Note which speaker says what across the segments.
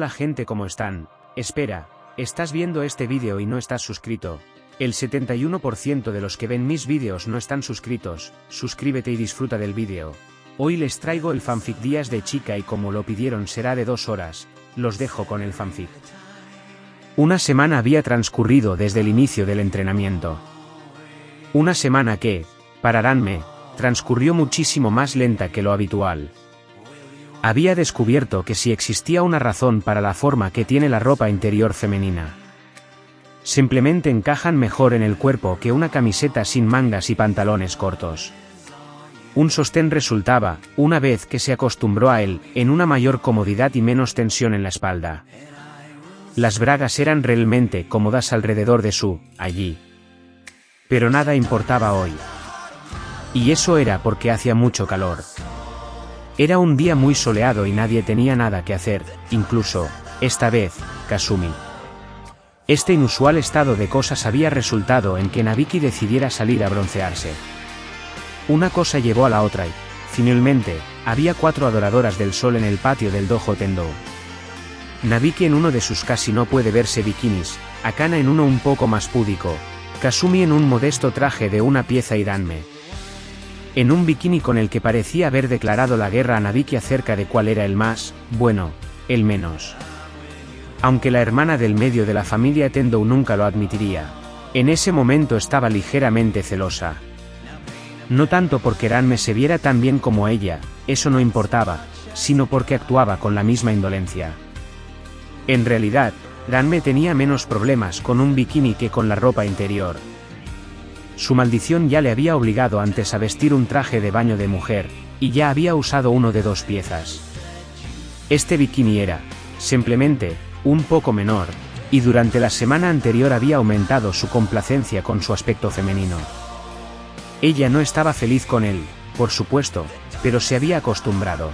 Speaker 1: Hola gente, ¿cómo están? Espera, estás viendo este vídeo y no estás suscrito. El 71% de los que ven mis vídeos no están suscritos. Suscríbete y disfruta del vídeo. Hoy les traigo el fanfic Días de Chica y como lo pidieron será de 2 horas. Los dejo con el fanfic. Una semana había transcurrido desde el inicio del entrenamiento. Una semana que, para Danme, transcurrió muchísimo más lenta que lo habitual. Había descubierto que si existía una razón para la forma que tiene la ropa interior femenina. Simplemente encajan mejor en el cuerpo que una camiseta sin mangas y pantalones cortos. Un sostén resultaba, una vez que se acostumbró a él, en una mayor comodidad y menos tensión en la espalda. Las bragas eran realmente cómodas alrededor de allí. Pero nada importaba hoy. Y eso era porque hacía mucho calor. Era un día muy soleado y nadie tenía nada que hacer, incluso, esta vez, Kasumi. Este inusual estado de cosas había resultado en que Nabiki decidiera salir a broncearse. Una cosa llevó a la otra y, finalmente, había 4 adoradoras del sol en el patio del Dojo Tendo. Nabiki en uno de sus casi no puede verse bikinis, Akana en uno un poco más púdico, Kasumi en un modesto traje de una pieza y Danme en un bikini con el que parecía haber declarado la guerra a Nabiki acerca de cuál era el más, bueno, el menos. Aunque la hermana del medio de la familia Tendo nunca lo admitiría, en ese momento estaba ligeramente celosa. No tanto porque Danme se viera tan bien como ella, eso no importaba, sino porque actuaba con la misma indolencia. En realidad, Danme tenía menos problemas con un bikini que con la ropa interior. Su maldición ya le había obligado antes a vestir un traje de baño de mujer, y ya había usado uno de 2 piezas. Este bikini era, simplemente, un poco menor, y durante la semana anterior había aumentado su complacencia con su aspecto femenino. Ella no estaba feliz con él, por supuesto, pero se había acostumbrado.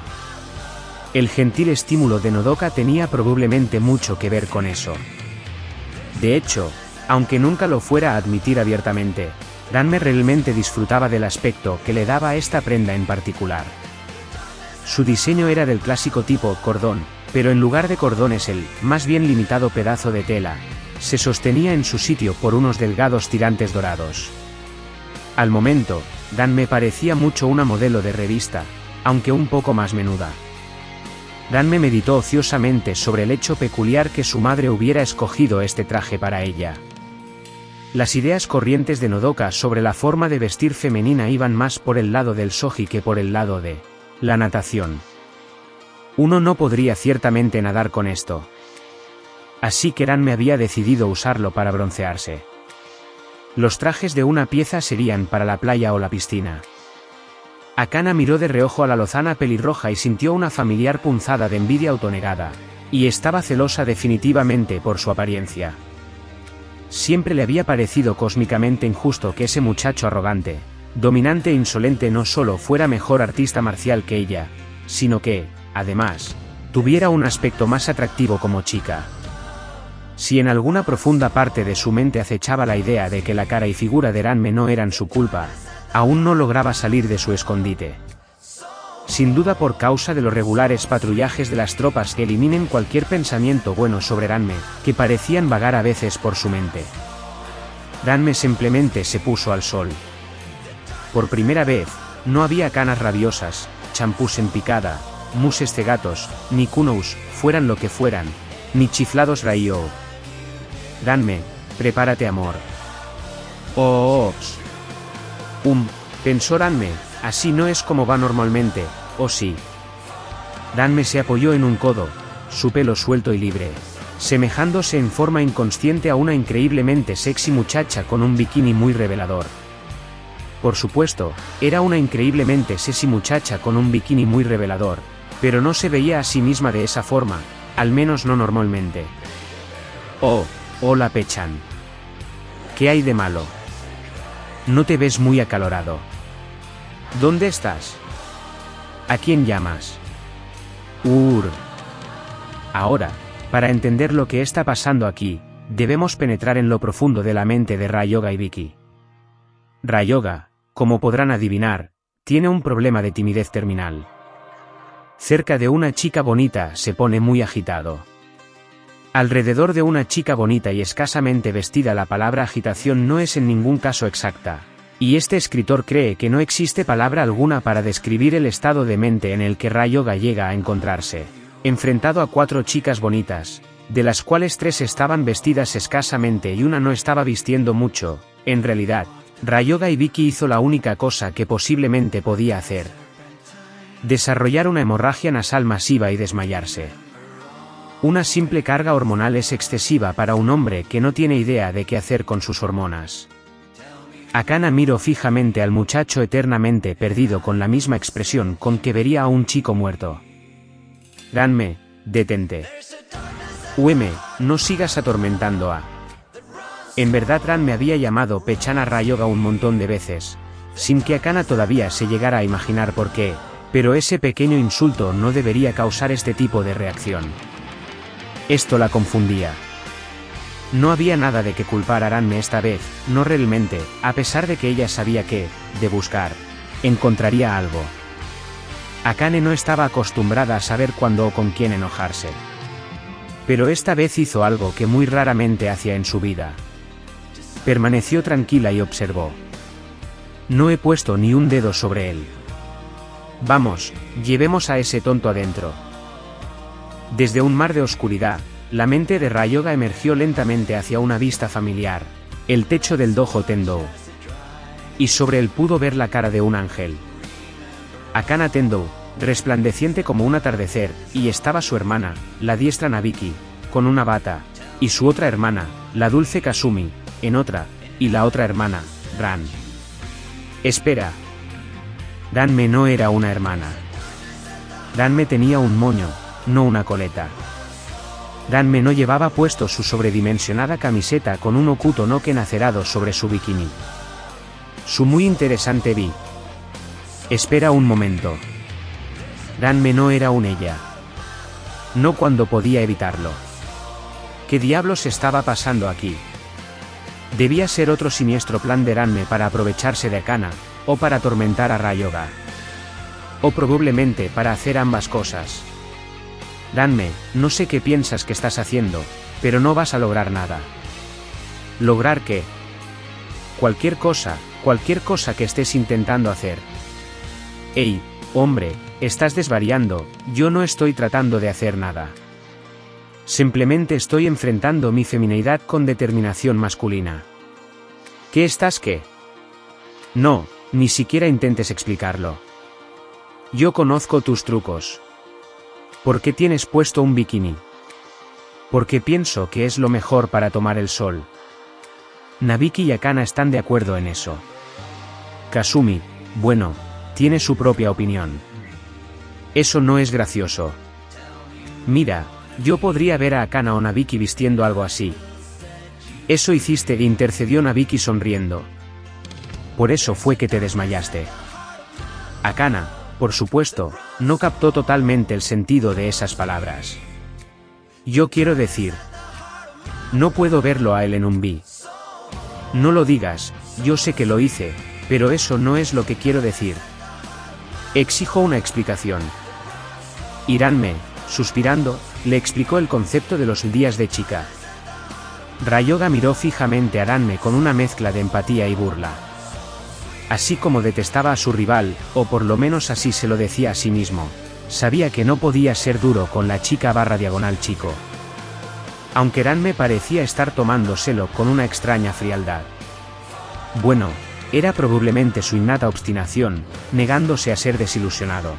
Speaker 1: El gentil estímulo de Nodoka tenía probablemente mucho que ver con eso. De hecho, aunque nunca lo fuera a admitir abiertamente, Danme realmente disfrutaba del aspecto que le daba a esta prenda en particular. Su diseño era del clásico tipo cordón, pero en lugar de cordones el, más bien limitado pedazo de tela, se sostenía en su sitio por unos delgados tirantes dorados. Al momento, Danme parecía mucho una modelo de revista, aunque un poco más menuda. Danme meditó ociosamente sobre el hecho peculiar que su madre hubiera escogido este traje para ella. Las ideas corrientes de Nodoka sobre la forma de vestir femenina iban más por el lado del shoji que por el lado de la natación. Uno no podría ciertamente nadar con esto. Así que Danme había decidido usarlo para broncearse. Los trajes de una pieza serían para la playa o la piscina. Akana miró de reojo a la lozana pelirroja y sintió una familiar punzada de envidia autonegada, y estaba celosa definitivamente por su apariencia. Siempre le había parecido cósmicamente injusto que ese muchacho arrogante, dominante e insolente no solo fuera mejor artista marcial que ella, sino que, además, tuviera un aspecto más atractivo como chica. Si en alguna profunda parte de su mente acechaba la idea de que la cara y figura de Danme no eran su culpa, aún no lograba salir de su escondite. Sin duda por causa de los regulares patrullajes de las tropas que eliminen cualquier pensamiento bueno sobre Danme, que parecían vagar a veces por su mente. Danme simplemente se puso al sol. Por primera vez, no había canas rabiosas, champús en picada, muses de gatos, ni kunous, fueran lo que fueran, ni chiflados rayo. Danme, prepárate amor. Oh. Pensó Danme, así no es como va normalmente, ¿o sí? Danme se apoyó en un codo, su pelo suelto y libre, semejándose en forma inconsciente a una increíblemente sexy muchacha con un bikini muy revelador. Por supuesto, era una increíblemente sexy muchacha con un bikini muy revelador, pero no se veía a sí misma de esa forma, al menos no normalmente. Oh, hola Pechan. ¿Qué hay de malo? No te ves muy acalorado. ¿Dónde estás? ¿A quién llamas? Ahora, para entender lo que está pasando aquí, debemos penetrar en lo profundo de la mente de Ryoga y Viki. Ryoga, como podrán adivinar, tiene un problema de timidez terminal. Cerca de una chica bonita se pone muy agitado. Alrededor de una chica bonita y escasamente vestida, la palabra agitación no es en ningún caso exacta. Y este escritor cree que no existe palabra alguna para describir el estado de mente en el que Ryoga llega a encontrarse, enfrentado a 4 chicas bonitas, de las cuales 3 estaban vestidas escasamente y una no estaba vistiendo mucho. En realidad, Ryoga y Vicky hizo la única cosa que posiblemente podía hacer: desarrollar una hemorragia nasal masiva y desmayarse. Una simple carga hormonal es excesiva para un hombre que no tiene idea de qué hacer con sus hormonas. Akana miró fijamente al muchacho eternamente perdido con la misma expresión con que vería a un chico muerto. Ranme, detente. Ueme, no sigas atormentando a... En verdad Ranme había llamado Pechana Ryoga un montón de veces, sin que Akana todavía se llegara a imaginar por qué, pero ese pequeño insulto no debería causar este tipo de reacción. Esto la confundía. No había nada de que culpar a Ranme esta vez, no realmente, a pesar de que ella sabía que, de buscar, encontraría algo. Akane no estaba acostumbrada a saber cuándo o con quién enojarse. Pero esta vez hizo algo que muy raramente hacía en su vida. Permaneció tranquila y observó. No he puesto ni un dedo sobre él. Vamos, llevemos a ese tonto adentro. Desde un mar de oscuridad, la mente de Ryoga emergió lentamente hacia una vista familiar, el techo del dojo Tendou. Y sobre él pudo ver la cara de un ángel. Akana Tendou, resplandeciente como un atardecer, y estaba su hermana, la diestra Nabiki, con una bata, y su otra hermana, la dulce Kasumi, en otra, y la otra hermana, Ran. Espera. Ranme no era una hermana. Ranme tenía un moño, no una coleta. Ranme no llevaba puesto su sobredimensionada camiseta con un Okuto no Ken acerado sobre su bikini. Su muy interesante vi. Espera un momento. Ranme no era un ella. No cuando podía evitarlo. ¿Qué diablos estaba pasando aquí? Debía ser otro siniestro plan de Ranme para aprovecharse de Akana, o para atormentar a Ryoga. O probablemente para hacer ambas cosas. Ranme, no sé qué piensas que estás haciendo, pero no vas a lograr nada. ¿Lograr qué? Cualquier cosa que estés intentando hacer. Ey, hombre, estás desvariando, yo no estoy tratando de hacer nada. Simplemente estoy enfrentando mi femineidad con determinación masculina. ¿Qué estás qué? No, ni siquiera intentes explicarlo. Yo conozco tus trucos. ¿Por qué tienes puesto un bikini? Porque pienso que es lo mejor para tomar el sol. Nabiki y Akana están de acuerdo en eso. Kasumi, bueno, tiene su propia opinión. Eso no es gracioso. Mira, yo podría ver a Akana o Nabiki vistiendo algo así. Eso hiciste, intercedió Nabiki sonriendo. Por eso fue que te desmayaste. Akana, por supuesto, no captó totalmente el sentido de esas palabras. Yo quiero decir, no puedo verlo a él en un bi. No lo digas, yo sé que lo hice, pero eso no es lo que quiero decir. Exijo una explicación. Ranme, suspirando, le explicó el concepto de los días de chica. Ryoga miró fijamente a Ranme con una mezcla de empatía y burla. Así como detestaba a su rival, o por lo menos así se lo decía a sí mismo, sabía que no podía ser duro con la chica / chico. Aunque Ranme parecía estar tomándoselo con una extraña frialdad. Bueno, era probablemente su innata obstinación, negándose a ser desilusionado.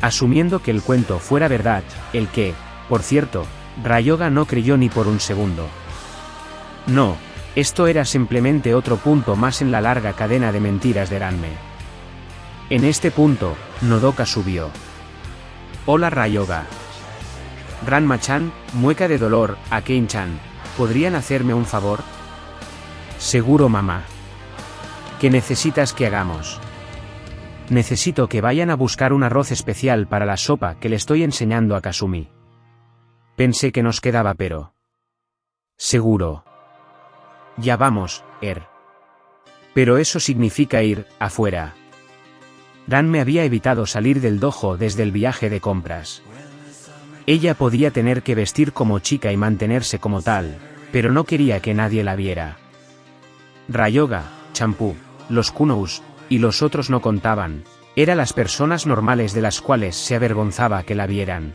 Speaker 1: Asumiendo que el cuento fuera verdad, el que, por cierto, Ryoga no creyó ni por un segundo. No. Esto era simplemente otro punto más en la larga cadena de mentiras de Ranme. En este punto, Nodoka subió. Hola Ryoga. Ranma-chan, mueca de dolor, a Ken-chan, ¿podrían hacerme un favor? Seguro mamá. ¿Qué necesitas que hagamos? Necesito que vayan a buscar un arroz especial para la sopa que le estoy enseñando a Kasumi. Pensé que nos quedaba pero... Seguro. Ya vamos, Pero eso significa ir, afuera. Ranme había evitado salir del dojo desde el viaje de compras. Ella podía tener que vestir como chica y mantenerse como tal, pero no quería que nadie la viera. Ryoga, Champú, los Kunous, y los otros no contaban, eran las personas normales de las cuales se avergonzaba que la vieran.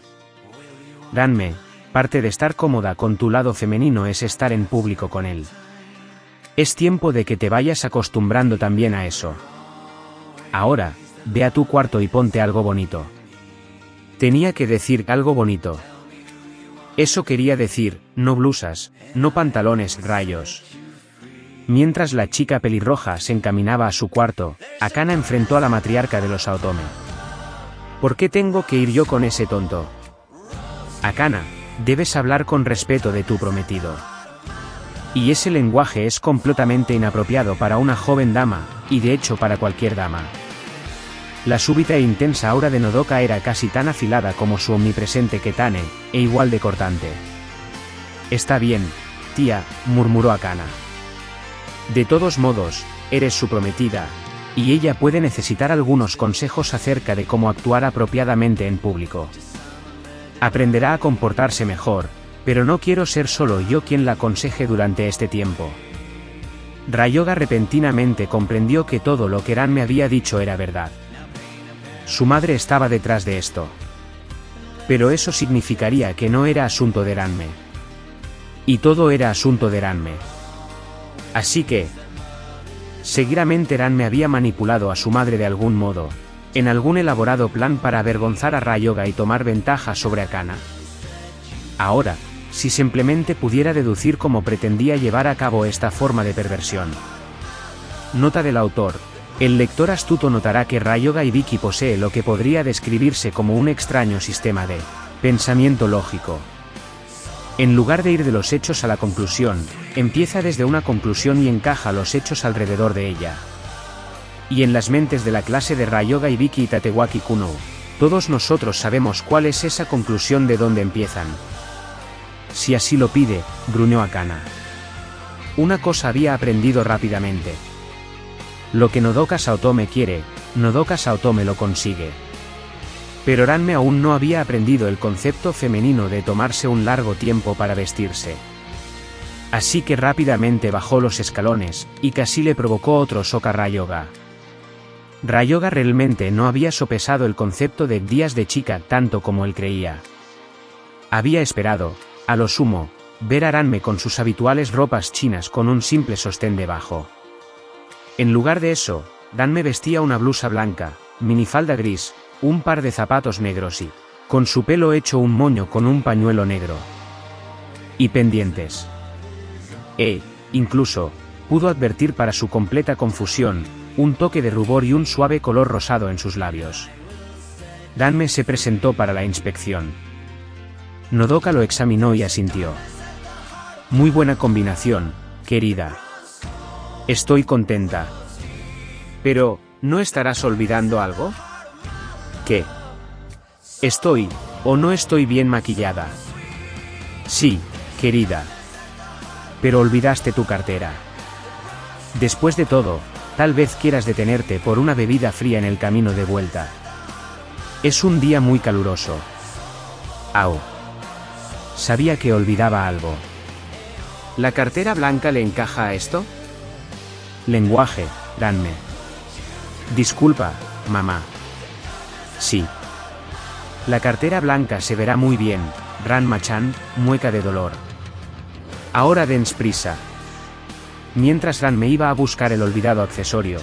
Speaker 1: Ranme, parte de estar cómoda con tu lado femenino es estar en público con él. Es tiempo de que te vayas acostumbrando también a eso. Ahora, ve a tu cuarto y ponte algo bonito. Tenía que decir algo bonito. Eso quería decir, no blusas, no pantalones rayos. Mientras la chica pelirroja se encaminaba a su cuarto, Akana enfrentó a la matriarca de los Aotome. ¿Por qué tengo que ir yo con ese tonto? Akana, debes hablar con respeto de tu prometido. Y ese lenguaje es completamente inapropiado para una joven dama, y de hecho para cualquier dama. La súbita e intensa aura de Nodoka era casi tan afilada como su omnipresente Ketane, e igual de cortante. Está bien, tía, murmuró Akana. De todos modos, eres su prometida, y ella puede necesitar algunos consejos acerca de cómo actuar apropiadamente en público. Aprenderá a comportarse mejor, pero no quiero ser solo yo quien la aconseje durante este tiempo. Ryoga repentinamente comprendió que todo lo que Ranme había dicho era verdad. Su madre estaba detrás de esto. Pero eso significaría que no era asunto de Ranme. Y todo era asunto de Ranme. Así que, seguramente Ranme había manipulado a su madre de algún modo, en algún elaborado plan para avergonzar a Ryoga y tomar ventaja sobre Akana. Ahora, si simplemente pudiera deducir cómo pretendía llevar a cabo esta forma de perversión. Nota del autor. El lector astuto notará que Ryoga Hibiki posee lo que podría describirse como un extraño sistema de pensamiento lógico. En lugar de ir de los hechos a la conclusión, empieza desde una conclusión y encaja los hechos alrededor de ella. Y en las mentes de la clase de Ryoga Hibiki y Tatewaki Kuno, todos nosotros sabemos cuál es esa conclusión de dónde empiezan. Si así lo pide, gruñó Akana. Una cosa había aprendido rápidamente. Lo que Nodoka Saotome quiere, Nodoka Saotome lo consigue. Pero Ranme aún no había aprendido el concepto femenino de tomarse un largo tiempo para vestirse. Así que rápidamente bajó los escalones, y casi le provocó otro shock a Ryoga. Ryoga realmente no había sopesado el concepto de días de chica tanto como él creía. Había esperado, a lo sumo, ver a Ranme con sus habituales ropas chinas con un simple sostén debajo. En lugar de eso, Ranme vestía una blusa blanca, minifalda gris, un par de zapatos negros y, con su pelo hecho un moño con un pañuelo negro. Y pendientes. Incluso, pudo advertir para su completa confusión, un toque de rubor y un suave color rosado en sus labios. Ranme se presentó para la inspección. Nodoka lo examinó y asintió. Muy buena combinación, querida. Estoy contenta. Pero, ¿no estarás olvidando algo? ¿Qué? ¿Estoy, o no estoy bien maquillada? Sí, querida. Pero olvidaste tu cartera. Después de todo, tal vez quieras detenerte por una bebida fría en el camino de vuelta. Es un día muy caluroso. Au. Sabía que olvidaba algo. ¿La cartera blanca le encaja a esto? Lenguaje, Ranme. Disculpa, mamá. Sí. La cartera blanca se verá muy bien, Ranma-chan, mueca de dolor. Ahora dens prisa. Mientras Ranme iba a buscar el olvidado accesorio,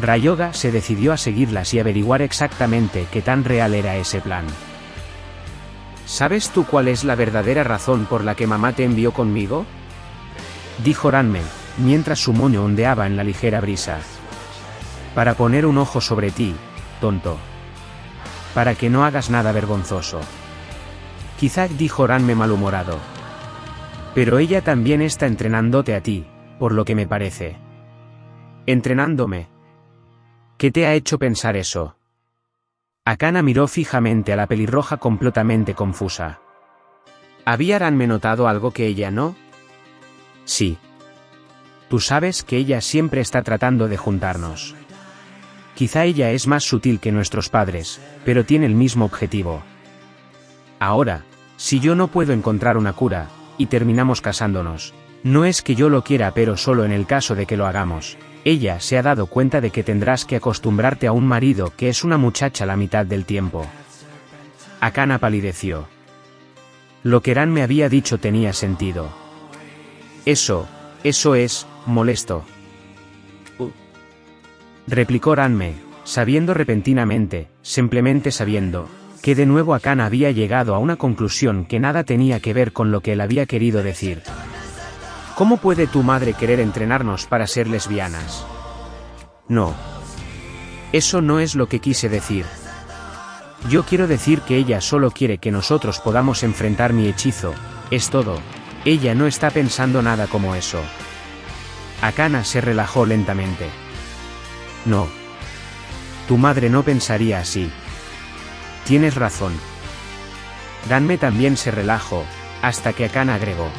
Speaker 1: Ryoga se decidió a seguirlas y averiguar exactamente qué tan real era ese plan. ¿Sabes tú cuál es la verdadera razón por la que mamá te envió conmigo? Dijo Ranme, mientras su moño ondeaba en la ligera brisa. Para poner un ojo sobre ti, tonto. Para que no hagas nada vergonzoso. Quizá, dijo Ranme malhumorado. Pero ella también está entrenándote a ti, por lo que me parece. ¿Entrenándome? ¿Qué te ha hecho pensar eso? Akana miró fijamente a la pelirroja completamente confusa. ¿Había Ranme notado algo que ella no? Sí. Tú sabes que ella siempre está tratando de juntarnos. Quizá ella es más sutil que nuestros padres, pero tiene el mismo objetivo. Ahora, Si yo no puedo encontrar una cura, y terminamos casándonos, no es que yo lo quiera, pero solo en el caso de que lo hagamos, ella se ha dado cuenta de que tendrás que acostumbrarte a un marido que es una muchacha la mitad del tiempo. Akana palideció. Lo que Ran me había dicho tenía sentido. Eso es molesto. Replicó Ranme, sabiendo repentinamente, simplemente sabiendo, que de nuevo Akana había llegado a una conclusión que nada tenía que ver con lo que él había querido decir. ¿Cómo puede tu madre querer entrenarnos para ser lesbianas? No. Eso no es lo que quise decir. Yo quiero decir que ella solo quiere que nosotros podamos enfrentar mi hechizo, es todo. Ella no está pensando nada como eso. Akana se relajó lentamente. No. Tu madre no pensaría así. Tienes razón. Ranme también se relajó, hasta que Akana agregó.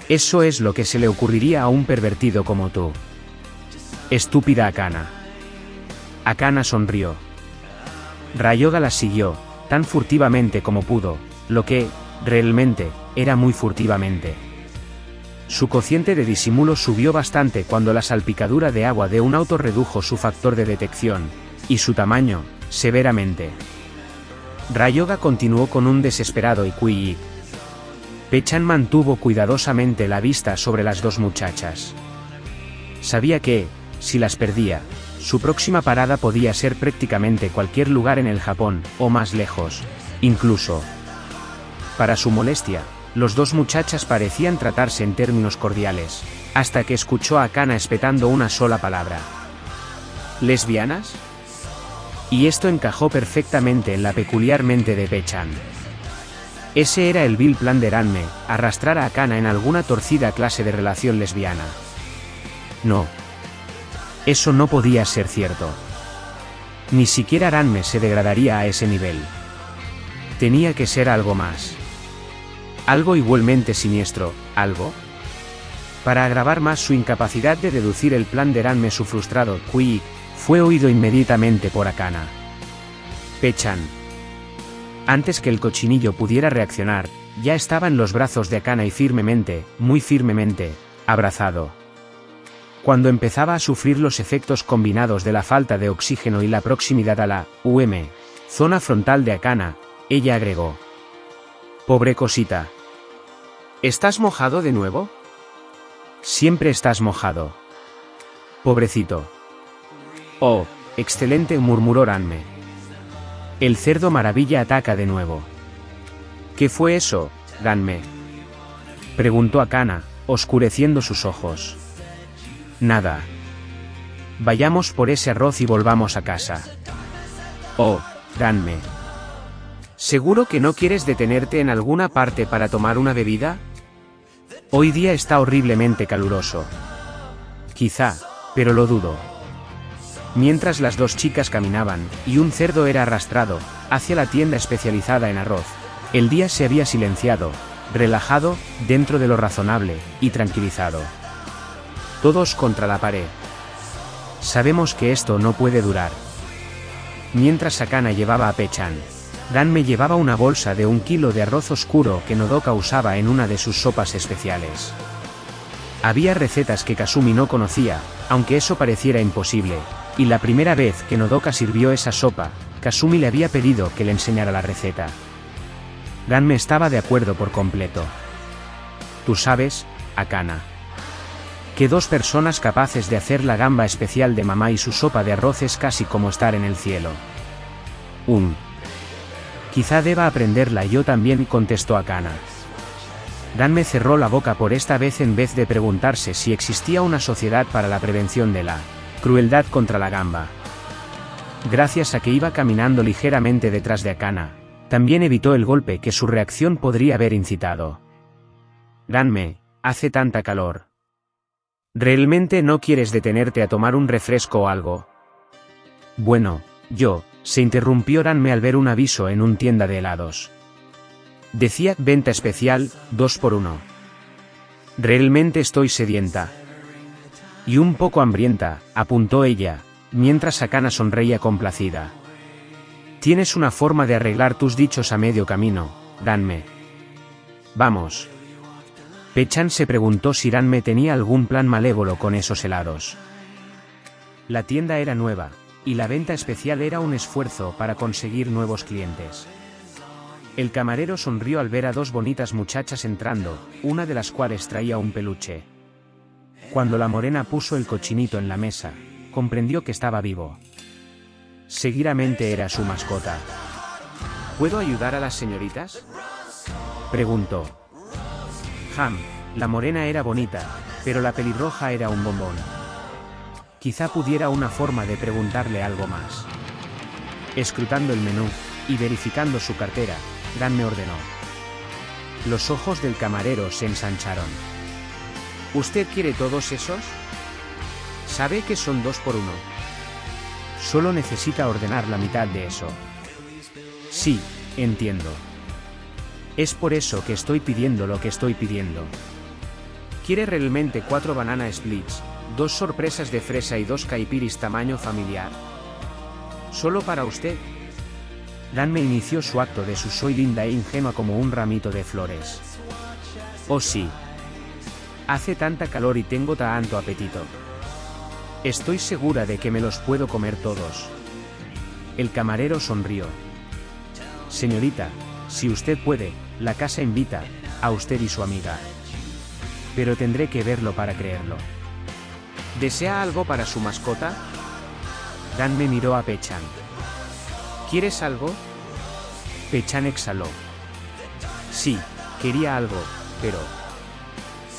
Speaker 1: Eso es lo que se le ocurriría a un pervertido como tú. Estúpida Akana. Akana sonrió. Ryoga la siguió, tan furtivamente como pudo, lo que, realmente, era muy furtivamente. Su cociente de disimulo subió bastante cuando la salpicadura de agua de un auto redujo su factor de detección, y su tamaño, severamente. Ryoga continuó con un desesperado Ikui. Pechan mantuvo cuidadosamente la vista sobre las dos muchachas. Sabía que, si las perdía, su próxima parada podía ser prácticamente cualquier lugar en el Japón, o más lejos, incluso. Para su molestia, los dos muchachas parecían tratarse en términos cordiales, hasta que escuchó a Akana espetando una sola palabra. ¿Lesbianas? Y esto encajó perfectamente en la peculiar mente de Pechan. Ese era el vil plan de Ranme, arrastrar a Akana en alguna torcida clase de relación lesbiana. No. Eso no podía ser cierto. Ni siquiera Ranme se degradaría a ese nivel. Tenía que ser algo más. Algo igualmente siniestro, algo. Para agravar más su incapacidad de deducir el plan de Ranme, su frustrado Kui fue oído inmediatamente por Akana. Pechan. Antes que el cochinillo pudiera reaccionar, ya estaba en los brazos de Akana y firmemente, muy firmemente, abrazado. Cuando empezaba a sufrir los efectos combinados de la falta de oxígeno y la proximidad a la zona frontal de Akana, ella agregó. Pobre cosita. ¿Estás mojado de nuevo? Siempre estás mojado. Pobrecito. Oh, excelente, murmuró Ranme. El cerdo maravilla ataca de nuevo. ¿Qué fue eso, Ranme? Preguntó Akana, oscureciendo sus ojos. Nada. Vayamos por ese arroz y volvamos a casa. Oh, Ranme. ¿Seguro que no quieres detenerte en alguna parte para tomar una bebida? Hoy día está horriblemente caluroso. Quizá, pero lo dudo. Mientras las dos chicas caminaban, y un cerdo era arrastrado, hacia la tienda especializada en arroz, el día se había silenciado, relajado, dentro de lo razonable, y tranquilizado. Todos contra la pared. Sabemos que esto no puede durar. Mientras Akana llevaba a Pechan, Ranme llevaba una bolsa de 1 kilo de arroz oscuro que Nodoka usaba en una de sus sopas especiales. Había recetas que Kasumi no conocía, aunque eso pareciera imposible, y la primera vez que Nodoka sirvió esa sopa, Kasumi le había pedido que le enseñara la receta. Ranme estaba de acuerdo por completo. Tú sabes, Akana. Que 2 personas capaces de hacer la gamba especial de mamá y su sopa de arroz es casi como estar en el cielo. Quizá deba aprenderla yo también, contestó Akana. Ranme cerró la boca por esta vez en vez de preguntarse si existía una sociedad para la prevención de la crueldad contra la gamba. Gracias a que iba caminando ligeramente detrás de Akana, también evitó el golpe que su reacción podría haber incitado. Ranme, hace tanta calor. ¿Realmente no quieres detenerte a tomar un refresco o algo? Bueno, se interrumpió Ranme al ver un aviso en una tienda de helados. Decía, venta especial, 2x1. Realmente estoy sedienta. Y un poco hambrienta, apuntó ella, mientras Akana sonreía complacida. Tienes una forma de arreglar tus dichos a medio camino, Ranme. Vamos. Pechan se preguntó si Ranme tenía algún plan malévolo con esos helados. La tienda era nueva, y la venta especial era un esfuerzo para conseguir nuevos clientes. El camarero sonrió al ver a dos bonitas muchachas entrando, una de las cuales traía un peluche. Cuando la morena puso el cochinito en la mesa, comprendió que estaba vivo. Seguramente era su mascota. ¿Puedo ayudar a las señoritas?, preguntó. La morena era bonita, pero la pelirroja era un bombón. Quizá pudiera una forma de preguntarle algo más. Escrutando el menú, y verificando su cartera, Ranme ordenó. Los ojos del camarero se ensancharon. ¿Usted quiere todos esos? ¿Sabe que son 2 por 1? Solo necesita ordenar la mitad de eso. Sí, entiendo. Es por eso que estoy pidiendo lo que estoy pidiendo. ¿Quiere realmente 4 banana splits, 2 sorpresas de fresa y 2 caipiris tamaño familiar? Solo para usted. Ranme inició su acto de su soy linda e ingenua como un ramito de flores. Oh sí. Hace tanta calor y tengo tanto apetito. Estoy segura de que me los puedo comer todos. El camarero sonrió. Señorita, si usted puede, la casa invita a usted y su amiga. Pero tendré que verlo para creerlo. ¿Desea algo para su mascota? Ranme miró a Pechan. ¿Quieres algo? Pechan exhaló. Sí, quería algo, pero...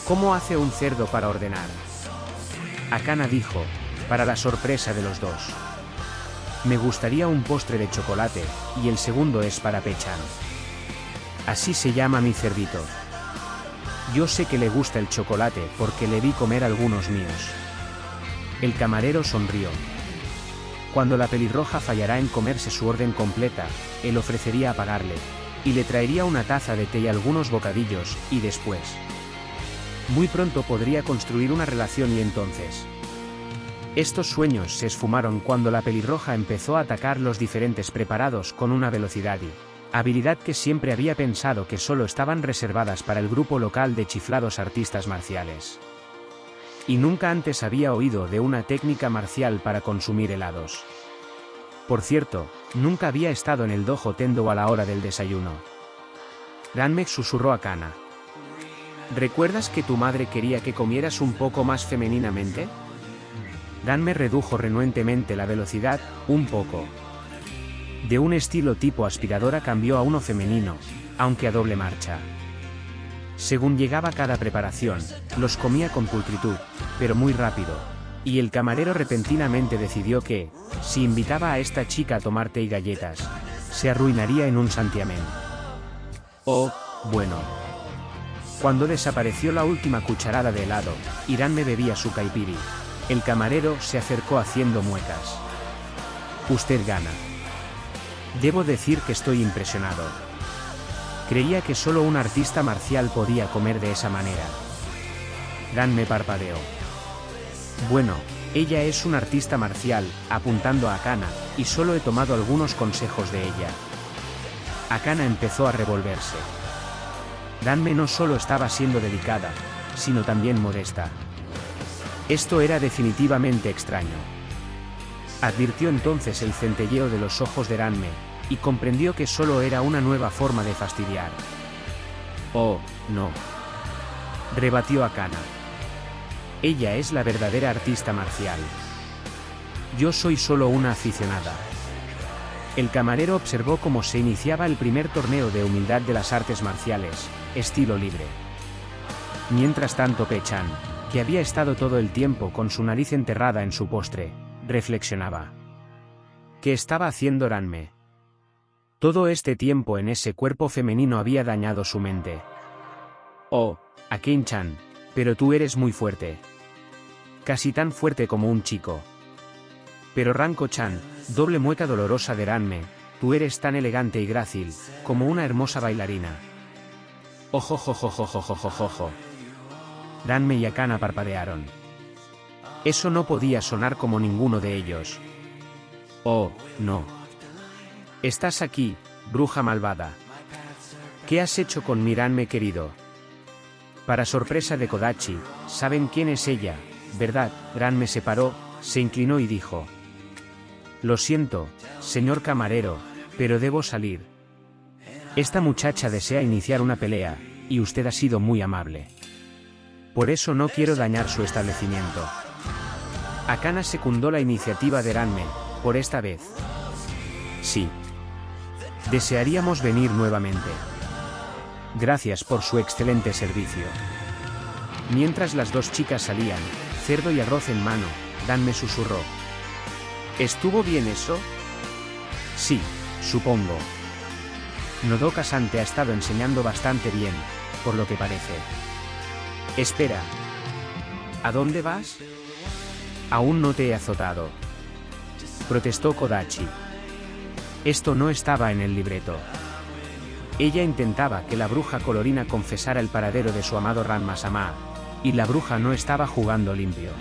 Speaker 1: ¿cómo hace un cerdo para ordenar? Akana dijo, para la sorpresa de los dos. Me gustaría un postre de chocolate, y el segundo es para Pechan. Así se llama mi cerdito. Yo sé que le gusta el chocolate porque le vi comer algunos míos. El camarero sonrió. Cuando la pelirroja fallará en comerse su orden completa, él ofrecería a pagarle, y le traería una taza de té y algunos bocadillos, y después. Muy pronto podría construir una relación y entonces. Estos sueños se esfumaron cuando la pelirroja empezó a atacar los diferentes preparados con una velocidad y habilidad que siempre había pensado que solo estaban reservadas para el grupo local de chiflados artistas marciales. Y nunca antes había oído de una técnica marcial para consumir helados. Por cierto, nunca había estado en el dojo Tendo a la hora del desayuno. Ranme susurró a Kana. ¿Recuerdas que tu madre quería que comieras un poco más femeninamente? Ranme redujo renuentemente la velocidad, un poco. De un estilo tipo aspiradora cambió a uno femenino, aunque a doble marcha. Según llegaba cada preparación, los comía con pulcritud, pero muy rápido, y el camarero repentinamente decidió que, si invitaba a esta chica a tomar té y galletas, se arruinaría en un santiamén. Oh, bueno. Cuando desapareció la última cucharada de helado, y Ranme bebía su caipiri, el camarero se acercó haciendo muecas. Usted gana. Debo decir que estoy impresionado. Creía que solo un artista marcial podía comer de esa manera. Ranme parpadeó. Bueno, ella es un artista marcial, apuntando a Akana, y solo he tomado algunos consejos de ella. Akana empezó a revolverse. Ranme no solo estaba siendo delicada, sino también modesta. Esto era definitivamente extraño. Advirtió entonces el centelleo de los ojos de Ranme, y comprendió que solo era una nueva forma de fastidiar. Oh, no. Rebatió Akana. Ella es la verdadera artista marcial. Yo soy solo una aficionada. El camarero observó cómo se iniciaba el primer torneo de humildad de las artes marciales, estilo libre. Mientras tanto Pechan, que había estado todo el tiempo con su nariz enterrada en su postre, reflexionaba. ¿Qué estaba haciendo Ranme? Todo este tiempo en ese cuerpo femenino había dañado su mente. Oh, Akin-chan, pero tú eres muy fuerte. Casi tan fuerte como un chico. Pero Ranko-chan, doble mueca dolorosa de Ranme, tú eres tan elegante y grácil, como una hermosa bailarina. Ojojojojojojojojo. Ranme y Akana parpadearon. Eso no podía sonar como ninguno de ellos. Oh, no. Estás aquí, bruja malvada. ¿Qué has hecho con mi Ranme querido? Para sorpresa de Kodachi, saben quién es ella, ¿verdad? Ranme se paró, se inclinó y dijo: Lo siento, señor camarero, pero debo salir. Esta muchacha desea iniciar una pelea, y usted ha sido muy amable. Por eso no quiero dañar su establecimiento. Akana secundó la iniciativa de Ranme, por esta vez. Sí. Desearíamos venir nuevamente. Gracias por su excelente servicio. Mientras las dos chicas salían, cerdo y arroz en mano, Ranme susurró: ¿Estuvo bien eso? Sí, supongo. Nodoka-san te ha estado enseñando bastante bien, por lo que parece. Espera. ¿A dónde vas? Aún no te he azotado. Protestó Kodachi. Esto no estaba en el libreto. Ella intentaba que la bruja colorina confesara el paradero de su amado Ranma-sama, y la bruja no estaba jugando limpio.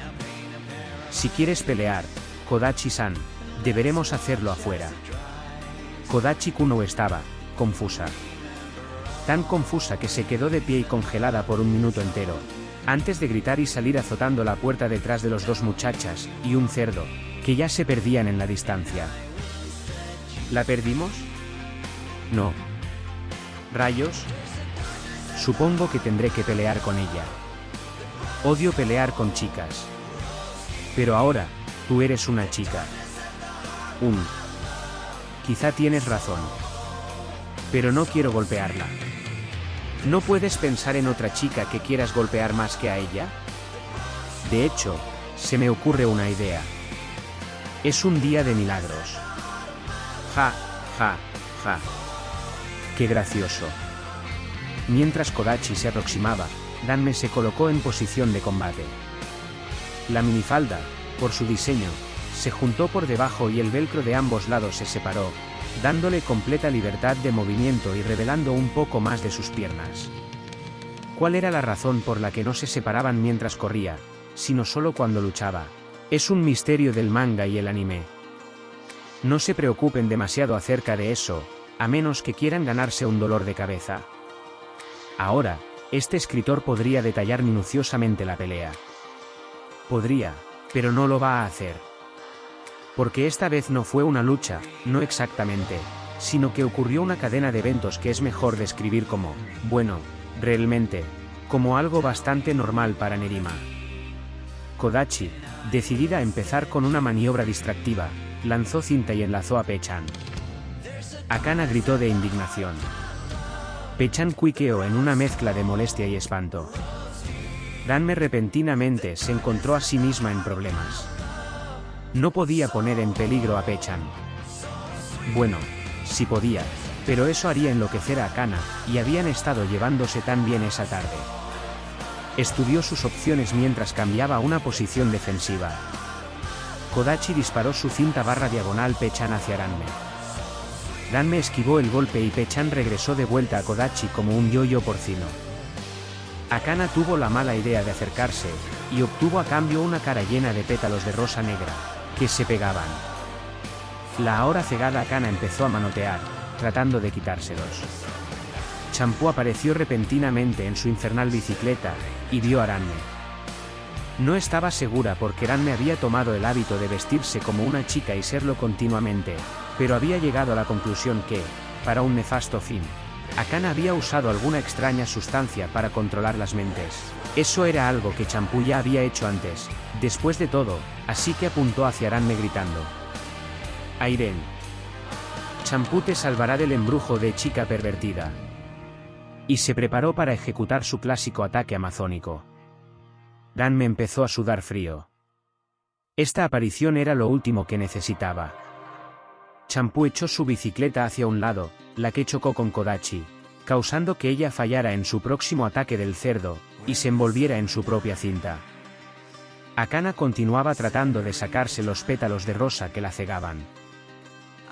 Speaker 1: Si quieres pelear, Kodachi-san, deberemos hacerlo afuera. Kodachi Kuno estaba confusa. Tan confusa que se quedó de pie y congelada por un minuto entero, antes de gritar y salir azotando la puerta detrás de los dos muchachas y un cerdo, que ya se perdían en la distancia. ¿La perdimos? No. ¿Rayos? Supongo que tendré que pelear con ella. Odio pelear con chicas. Pero ahora, tú eres una chica. Quizá tienes razón. Pero no quiero golpearla. ¿No puedes pensar en otra chica que quieras golpear más que a ella? De hecho, se me ocurre una idea. Es un día de milagros. Ja, ja, ja. Qué gracioso. Mientras Kodachi se aproximaba, Ranme se colocó en posición de combate. La minifalda, por su diseño, se juntó por debajo y el velcro de ambos lados se separó, dándole completa libertad de movimiento y revelando un poco más de sus piernas. ¿Cuál era la razón por la que no se separaban mientras corría, sino solo cuando luchaba? Es un misterio del manga y el anime. No se preocupen demasiado acerca de eso, a menos que quieran ganarse un dolor de cabeza. Ahora, este escritor podría detallar minuciosamente la pelea. Podría, pero no lo va a hacer. Porque esta vez no fue una lucha, no exactamente, sino que ocurrió una cadena de eventos que es mejor describir como, bueno, realmente, como algo bastante normal para Nerima. Kodachi, decidida a empezar con una maniobra distractiva, lanzó cinta y enlazó a Pechan. Akana gritó de indignación. Pechan cuiqueó en una mezcla de molestia y espanto. Ranme repentinamente se encontró a sí misma en problemas. No podía poner en peligro a Pechan. Bueno, sí podía, pero eso haría enloquecer a Akana, y habían estado llevándose tan bien esa tarde. Estudió sus opciones mientras cambiaba una posición defensiva. Kodachi disparó su cinta barra diagonal Pechan hacia Ranme. Ranme esquivó el golpe y Pechan regresó de vuelta a Kodachi como un yo-yo porcino. Akana tuvo la mala idea de acercarse, y obtuvo a cambio una cara llena de pétalos de rosa negra, que se pegaban. La ahora cegada Akana empezó a manotear, tratando de quitárselos. Champú apareció repentinamente en su infernal bicicleta, y vio a Ranme. No estaba segura porque Ranme había tomado el hábito de vestirse como una chica y serlo continuamente, pero había llegado a la conclusión que, para un nefasto fin, Akana había usado alguna extraña sustancia para controlar las mentes. Eso era algo que Champú ya había hecho antes, después de todo, así que apuntó hacia Ranme gritando: Airen. Champú te salvará del embrujo de chica pervertida. Y se preparó para ejecutar su clásico ataque amazónico. Ranme empezó a sudar frío. Esta aparición era lo último que necesitaba. Champú echó su bicicleta hacia un lado, la que chocó con Kodachi, causando que ella fallara en su próximo ataque del cerdo, y se envolviera en su propia cinta. Akana continuaba tratando de sacarse los pétalos de rosa que la cegaban.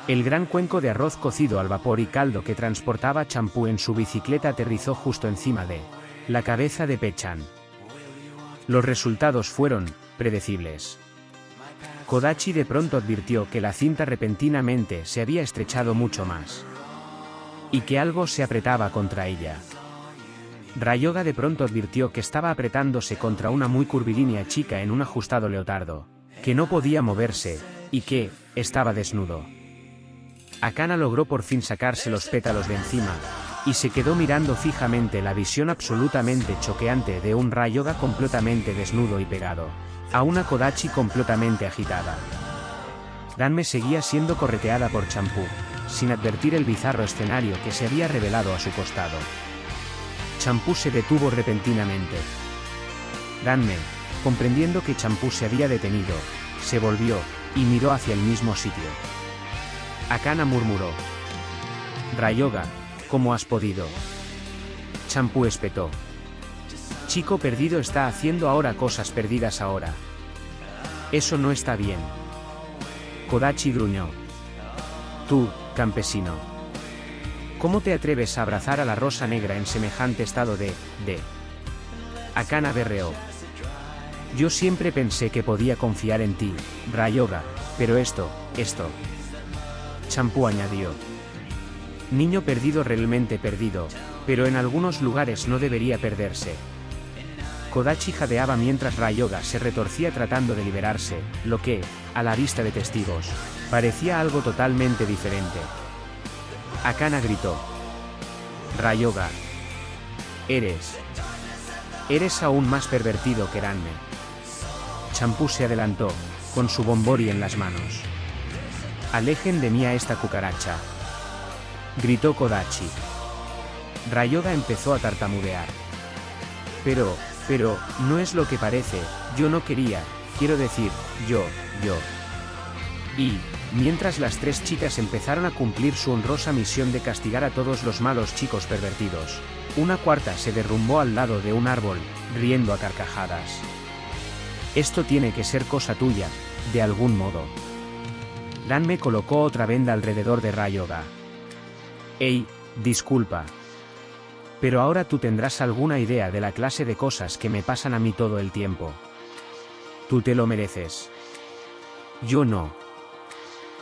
Speaker 1: El gran cuenco de arroz cocido al vapor y caldo que transportaba Champú en su bicicleta aterrizó justo encima de la cabeza de Pechan. Los resultados fueron predecibles. Kodachi de pronto advirtió que la cinta repentinamente se había estrechado mucho más. y que algo se apretaba contra ella. Ryoga de pronto advirtió que estaba apretándose contra una muy curvilínea chica en un ajustado leotardo, que no podía moverse, y que estaba desnudo. Akana logró por fin sacarse los pétalos de encima, y se quedó mirando fijamente la visión absolutamente choqueante de un Ryoga completamente desnudo y pegado a una Kodachi completamente agitada. Ranme seguía siendo correteada por Champú, sin advertir el bizarro escenario que se había revelado a su costado. Champú se detuvo repentinamente. Ranme, comprendiendo que Champú se había detenido, se volvió, y miró hacia el mismo sitio. Akana murmuró: Ryoga, ¿cómo has podido? Champú espetó: Chico perdido está haciendo ahora cosas perdidas ahora. Eso no está bien. Kodachi gruñó: Tú, campesino. ¿Cómo te atreves a abrazar a la rosa negra en semejante estado de... Akana berreó: Yo siempre pensé que podía confiar en ti, Ryoga, pero esto... Champú añadió: Niño perdido realmente perdido, pero en algunos lugares no debería perderse. Kodachi jadeaba mientras Ryoga se retorcía tratando de liberarse, lo que, a la vista de testigos, parecía algo totalmente diferente. Akana gritó: Ryoga. Eres aún más pervertido que Ranme. Champú se adelantó, con su bombori en las manos. Alejen de mí a esta cucaracha, gritó Kodachi. Ryoga empezó a tartamudear. Pero, no es lo que parece, yo no quería, quiero decir, yo. Y, mientras las tres chicas empezaron a cumplir su honrosa misión de castigar a todos los malos chicos pervertidos, una cuarta se derrumbó al lado de un árbol, riendo a carcajadas. Esto tiene que ser cosa tuya, de algún modo. Ranme colocó otra venda alrededor de Ryoga. Ey, disculpa. Pero ahora tú tendrás alguna idea de la clase de cosas que me pasan a mí todo el tiempo. Tú te lo mereces. Yo no.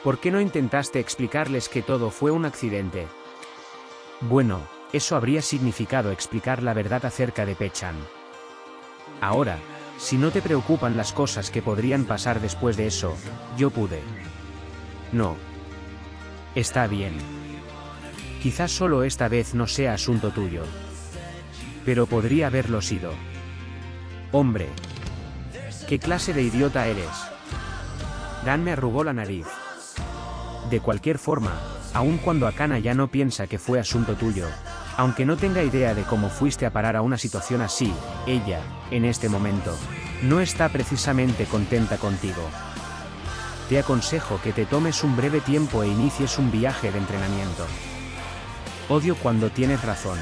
Speaker 1: ¿Por qué no intentaste explicarles que todo fue un accidente? Bueno, eso habría significado explicar la verdad acerca de Pechan. Ahora, si no te preocupan las cosas que podrían pasar después de eso, yo pude. No. Está bien. Quizás solo esta vez no sea asunto tuyo. Pero podría haberlo sido. Hombre. ¿Qué clase de idiota eres? Ranme arrugó la nariz. De cualquier forma, aun cuando Akana ya no piensa que fue asunto tuyo, aunque no tenga idea de cómo fuiste a parar a una situación así, ella, en este momento, no está precisamente contenta contigo. Te aconsejo que te tomes un breve tiempo e inicies un viaje de entrenamiento. Odio cuando tienes razón.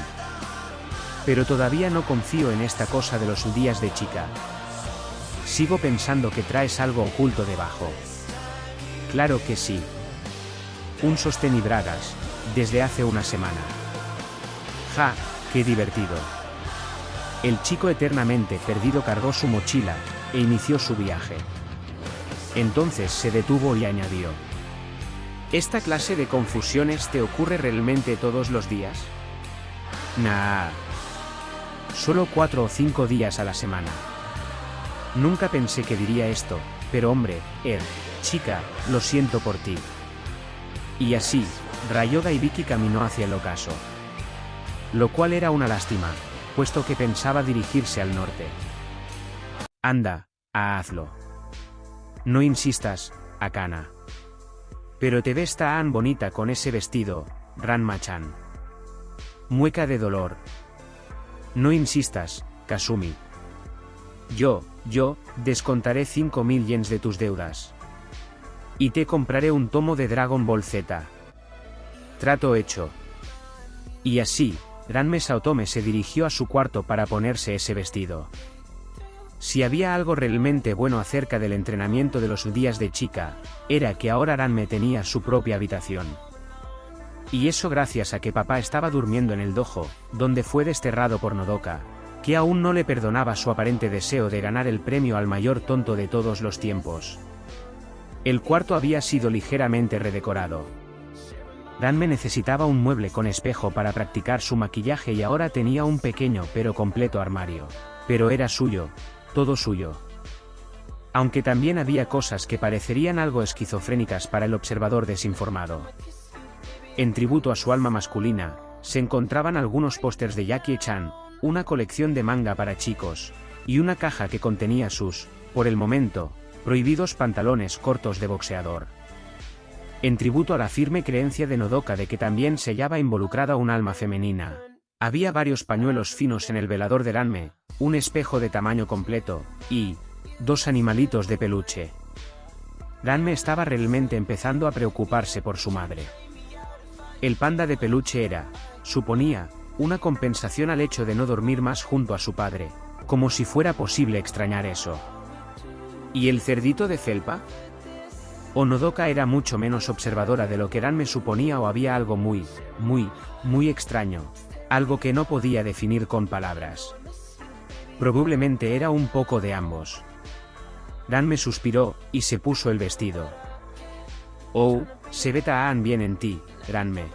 Speaker 1: Pero todavía no confío en esta cosa de los días de chica. Sigo pensando que traes algo oculto debajo. Claro que sí. Un sostén y bragas, desde hace una semana. ¡Ja! ¡Qué divertido! El chico eternamente perdido cargó su mochila, e inició su viaje. Entonces se detuvo y añadió: ¿Esta clase de confusiones te ocurre realmente todos los días? Nah. Solo 4 o 5 días a la semana. Nunca pensé que diría esto, pero hombre, chica, lo siento por ti. Y así, Ryoga y Vicky caminó hacia el ocaso. Lo cual era una lástima, puesto que pensaba dirigirse al norte. Anda, hazlo. No insistas, Akana. Pero te ves tan bonita con ese vestido, Ranma-chan. Mueca de dolor. No insistas, Kasumi. Yo, descontaré 5.000 yens de tus deudas. Y te compraré un tomo de Dragon Ball Z. Trato hecho. Y así, Ranme Saotome se dirigió a su cuarto para ponerse ese vestido. Si había algo realmente bueno acerca del entrenamiento de los días de chica, era que ahora Ranme tenía su propia habitación. Y eso gracias a que papá estaba durmiendo en el dojo, donde fue desterrado por Nodoka, que aún no le perdonaba su aparente deseo de ganar el premio al mayor tonto de todos los tiempos. El cuarto había sido ligeramente redecorado. Ranme necesitaba un mueble con espejo para practicar su maquillaje y ahora tenía un pequeño pero completo armario. Pero era suyo, todo suyo. Aunque también había cosas que parecerían algo esquizofrénicas para el observador desinformado. En tributo a su alma masculina, se encontraban algunos pósters de Jackie Chan, una colección de manga para chicos, y una caja que contenía sus, por el momento, prohibidos pantalones cortos de boxeador. En tributo a la firme creencia de Nodoka de que también se hallaba involucrada un alma femenina, había varios pañuelos finos en el velador de Ranme, un espejo de tamaño completo, y 2 animalitos de peluche. Ranme estaba realmente empezando a preocuparse por su madre. El panda de peluche era, suponía, una compensación al hecho de no dormir más junto a su padre, como si fuera posible extrañar eso. ¿Y el cerdito de felpa? O Nodoka era mucho menos observadora de lo que Ranme suponía o había algo muy extraño, algo que no podía definir con palabras. Probablemente era un poco de ambos. Ranme suspiró, y se puso el vestido. Oh, se ve tan bien en ti, Ranme.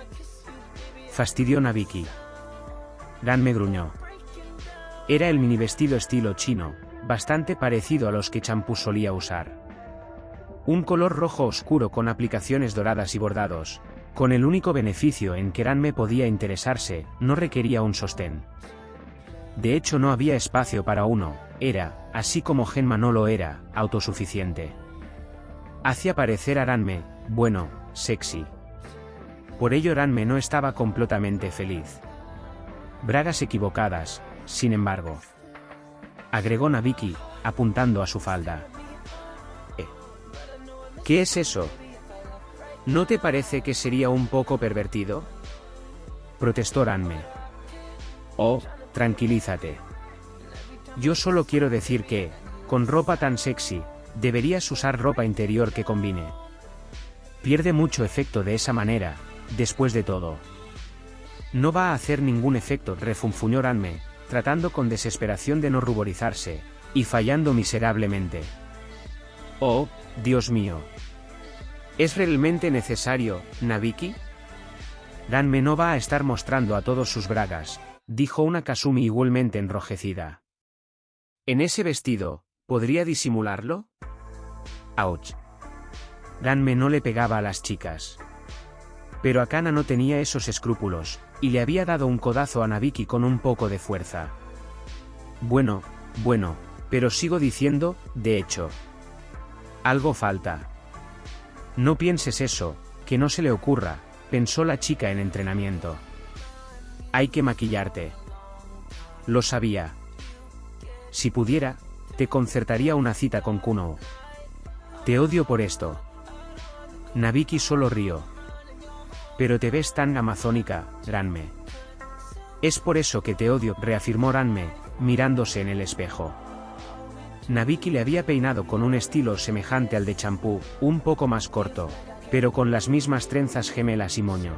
Speaker 1: Fastidió Nabiki. Ranme gruñó. Era el mini vestido estilo chino, bastante parecido a los que Champú solía usar. Un color rojo oscuro con aplicaciones doradas y bordados, con el único beneficio en que Ranme podía interesarse, no requería un sostén. De hecho no había espacio para uno, era, así como Genma no lo era, autosuficiente. Hacía parecer a Ranme, bueno, sexy. Por ello Ranme no estaba completamente feliz. Bragas equivocadas, sin embargo. Agregó Nabiki, apuntando a su falda. ¿Qué es eso? ¿No te parece que sería un poco pervertido? Protestó Ranme. Oh, tranquilízate. Yo solo quiero decir que, con ropa tan sexy, deberías usar ropa interior que combine. Pierde mucho efecto de esa manera, después de todo. No va a hacer ningún efecto, refunfuñó Ranme, tratando con desesperación de no ruborizarse, y fallando miserablemente. Oh, Dios mío. ¿Es realmente necesario, Nabiki? Ranme no va a estar mostrando a todos sus bragas, dijo una Kasumi igualmente enrojecida. ¿En ese vestido, podría disimularlo? Ouch. Ranme no le pegaba a las chicas. Pero Akana no tenía esos escrúpulos, y le había dado un codazo a Nabiki con un poco de fuerza. Bueno, pero sigo diciendo, de hecho. Algo falta. No pienses eso, que no se le ocurra, pensó la chica en entrenamiento. Hay que maquillarte. Lo sabía. Si pudiera, te concertaría una cita con Kuno. Te odio por esto. Nabiki solo rió. Pero te ves tan amazónica, Ranme. Es por eso que te odio, reafirmó Ranme, mirándose en el espejo. Nabiki le había peinado con un estilo semejante al de Champú, un poco más corto, pero con las mismas trenzas gemelas y moño.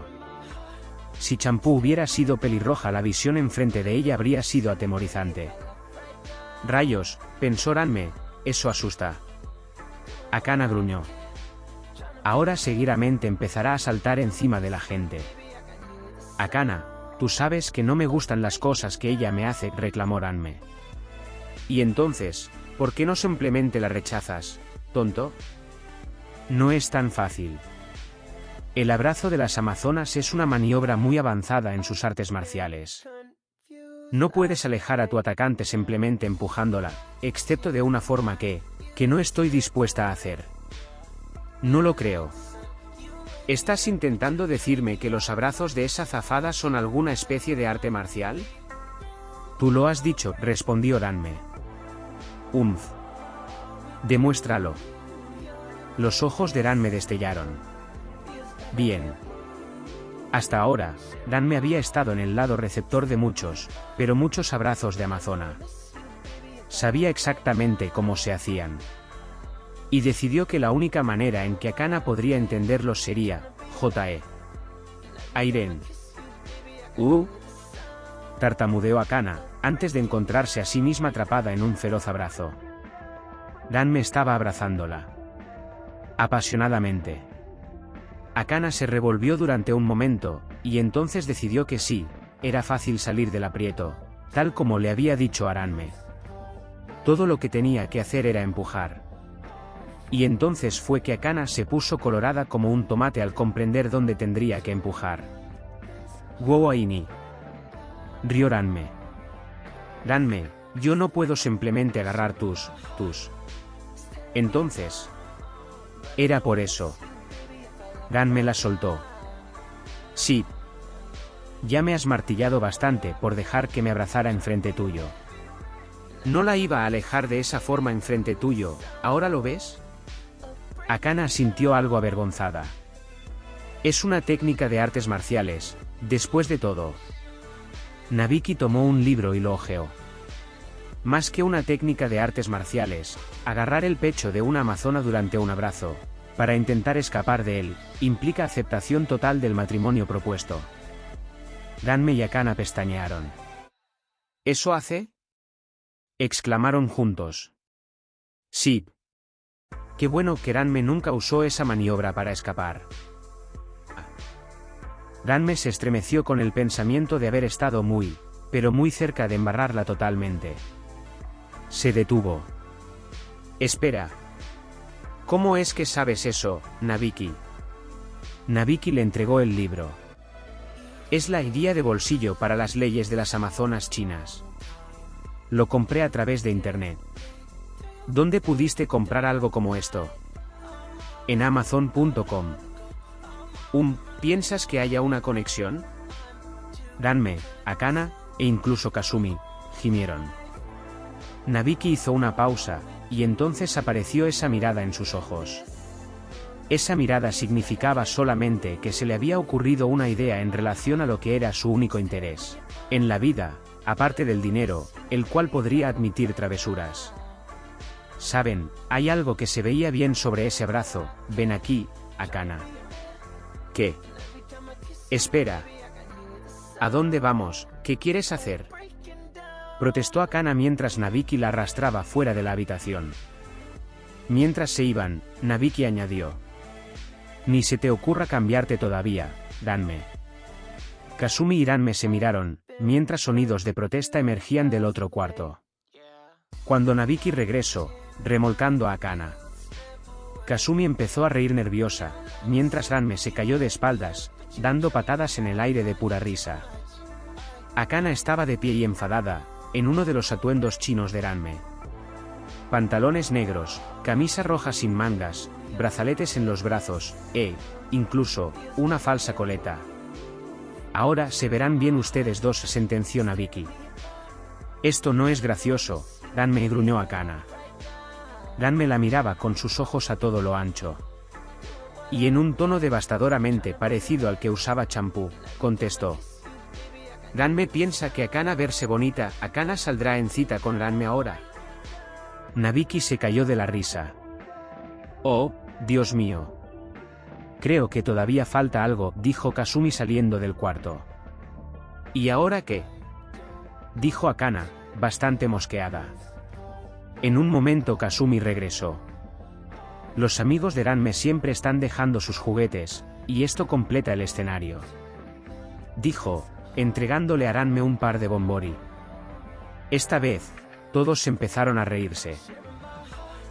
Speaker 1: Si Champú hubiera sido pelirroja, la visión enfrente de ella habría sido atemorizante. Rayos, pensó Ranme, eso asusta. Akana gruñó. Ahora seguidamente empezará a saltar encima de la gente. Akana, tú sabes que no me gustan las cosas que ella me hace, reclamó Ranme. Y entonces, ¿por qué no simplemente la rechazas, tonto? No es tan fácil. El abrazo de las amazonas es una maniobra muy avanzada en sus artes marciales. No puedes alejar a tu atacante simplemente empujándola, excepto de una forma que no estoy dispuesta a hacer. No lo creo. ¿Estás intentando decirme que los abrazos de esa azafada son alguna especie de arte marcial? Tú lo has dicho, respondió Ranme. Demuéstralo. Los ojos de Ranme destellaron. Bien. Hasta ahora, Ranme había estado en el lado receptor de muchos, pero muchos abrazos de amazona. Sabía exactamente cómo se hacían. Y decidió que la única manera en que Akana podría entenderlos sería, J.E. Airen. Tartamudeó Akana, antes de encontrarse a sí misma atrapada en un feroz abrazo. Ranme estaba abrazándola. Apasionadamente. Akana se revolvió durante un momento, y entonces decidió que sí, era fácil salir del aprieto, tal como le había dicho Aranme. Todo lo que tenía que hacer era empujar. Y entonces fue que Akana se puso colorada como un tomate al comprender dónde tendría que empujar. Wow Aini. Rió Ranme. Ranme, yo no puedo simplemente agarrar tus. Entonces. Era por eso. Ranme la soltó. Sí. Ya me has martillado bastante por dejar que me abrazara enfrente tuyo. No la iba a alejar de esa forma enfrente tuyo, ¿ahora lo ves? Akana sintió algo avergonzada. Es una técnica de artes marciales, después de todo. Nabiki tomó un libro y lo hojeó. Más que una técnica de artes marciales, agarrar el pecho de una amazona durante un abrazo, para intentar escapar de él, implica aceptación total del matrimonio propuesto. Ranme y Akana pestañearon. ¿Eso hace? Exclamaron juntos. Sí. Qué bueno que Ranme nunca usó esa maniobra para escapar. Ranme se estremeció con el pensamiento de haber estado pero muy cerca de embarrarla totalmente. Se detuvo. Espera. ¿Cómo es que sabes eso, Nabiki? Nabiki le entregó el libro. Es la guía de bolsillo para las leyes de las amazonas chinas. Lo compré a través de internet. ¿Dónde pudiste comprar algo como esto? En Amazon.com. ¿Piensas que haya una conexión? Ranme, Akana, e incluso Kasumi, gimieron. Nabiki hizo una pausa, y entonces apareció esa mirada en sus ojos. Esa mirada significaba solamente que se le había ocurrido una idea en relación a lo que era su único interés en la vida, aparte del dinero, el cual podría admitir travesuras. Saben, hay algo que se veía bien sobre ese brazo, ven aquí, Akana. ¿Qué? Espera. ¿A dónde vamos? ¿Qué quieres hacer? Protestó Akana mientras Nabiki la arrastraba fuera de la habitación. Mientras se iban, Nabiki añadió. Ni se te ocurra cambiarte todavía, Ranme. Kasumi y Ranme se miraron, mientras sonidos de protesta emergían del otro cuarto. Cuando Nabiki regresó, remolcando a Akana. Kasumi empezó a reír nerviosa, mientras Ranme se cayó de espaldas, dando patadas en el aire de pura risa. Akana estaba de pie y enfadada, en uno de los atuendos chinos de Ranme. Pantalones negros, camisa roja sin mangas, brazaletes en los brazos, incluso, una falsa coleta. Ahora se verán bien ustedes dos, sentenció Nabiki. Esto no es gracioso, Ranme, gruñó Akana. Ranme la miraba con sus ojos a todo lo ancho. Y en un tono devastadoramente parecido al que usaba champú, contestó. Ranme piensa que Akana verse bonita, Akana saldrá en cita con Ranme ahora. Nabiki se cayó de la risa. Oh, Dios mío. Creo que todavía falta algo, dijo Kasumi saliendo del cuarto. ¿Y ahora qué? Dijo Akana, bastante mosqueada. En un momento Kasumi regresó. Los amigos de Ranme siempre están dejando sus juguetes, y esto completa el escenario. Dijo, entregándole a Ranme un par de bonbori. Esta vez, todos empezaron a reírse.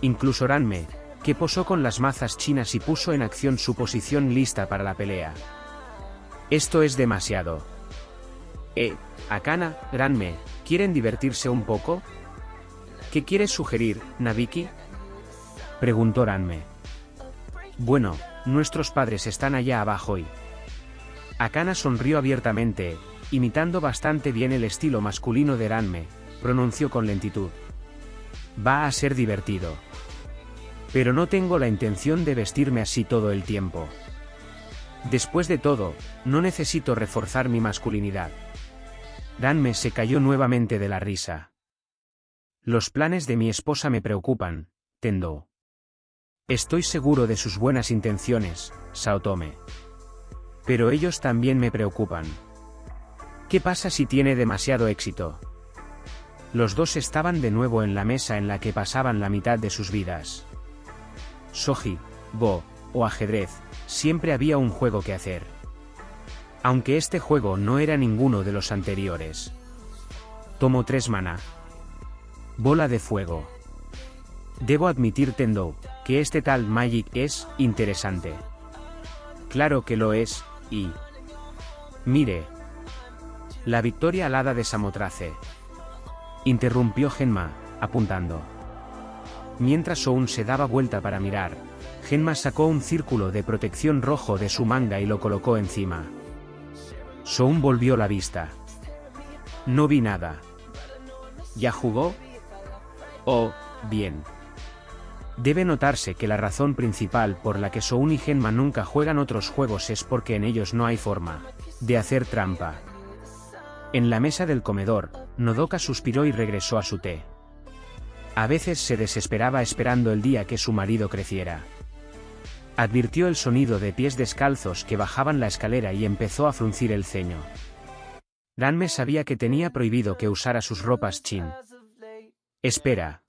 Speaker 1: Incluso Ranme, que posó con las mazas chinas y puso en acción su posición lista para la pelea. Esto es demasiado. Akana, Ranme, ¿quieren divertirse un poco? ¿Qué quieres sugerir, Nabiki? Preguntó Ranme. Bueno, nuestros padres están allá abajo y... Akana sonrió abiertamente, imitando bastante bien el estilo masculino de Ranme, pronunció con lentitud. Va a ser divertido. Pero no tengo la intención de vestirme así todo el tiempo. Después de todo, no necesito reforzar mi masculinidad. Ranme se cayó nuevamente de la risa. Los planes de mi esposa me preocupan, Tendo. Estoy seguro de sus buenas intenciones, Saotome. Pero ellos también me preocupan. ¿Qué pasa si tiene demasiado éxito? Los dos estaban de nuevo en la mesa en la que pasaban la mitad de sus vidas. Soji, Bo, o ajedrez, siempre había un juego que hacer. Aunque este juego no era ninguno de los anteriores. Tomo 3 mana. Bola de fuego. Debo admitir, Tendo, que este tal Magic es interesante. Claro que lo es, y... mire. La victoria alada de Samotrace. Interrumpió Genma, apuntando. Mientras Soun se daba vuelta para mirar, Genma sacó un círculo de protección rojo de su manga y lo colocó encima. Soun volvió la vista. No vi nada. ¿Ya jugó? Oh, bien. Debe notarse que la razón principal por la que Soun y Genma nunca juegan otros juegos es porque en ellos no hay forma de hacer trampa. En la mesa del comedor, Nodoka suspiró y regresó a su té. A veces se desesperaba esperando el día que su marido creciera. Advirtió el sonido de pies descalzos que bajaban la escalera y empezó a fruncir el ceño. Ranme sabía que tenía prohibido que usara sus ropas chin. Espera.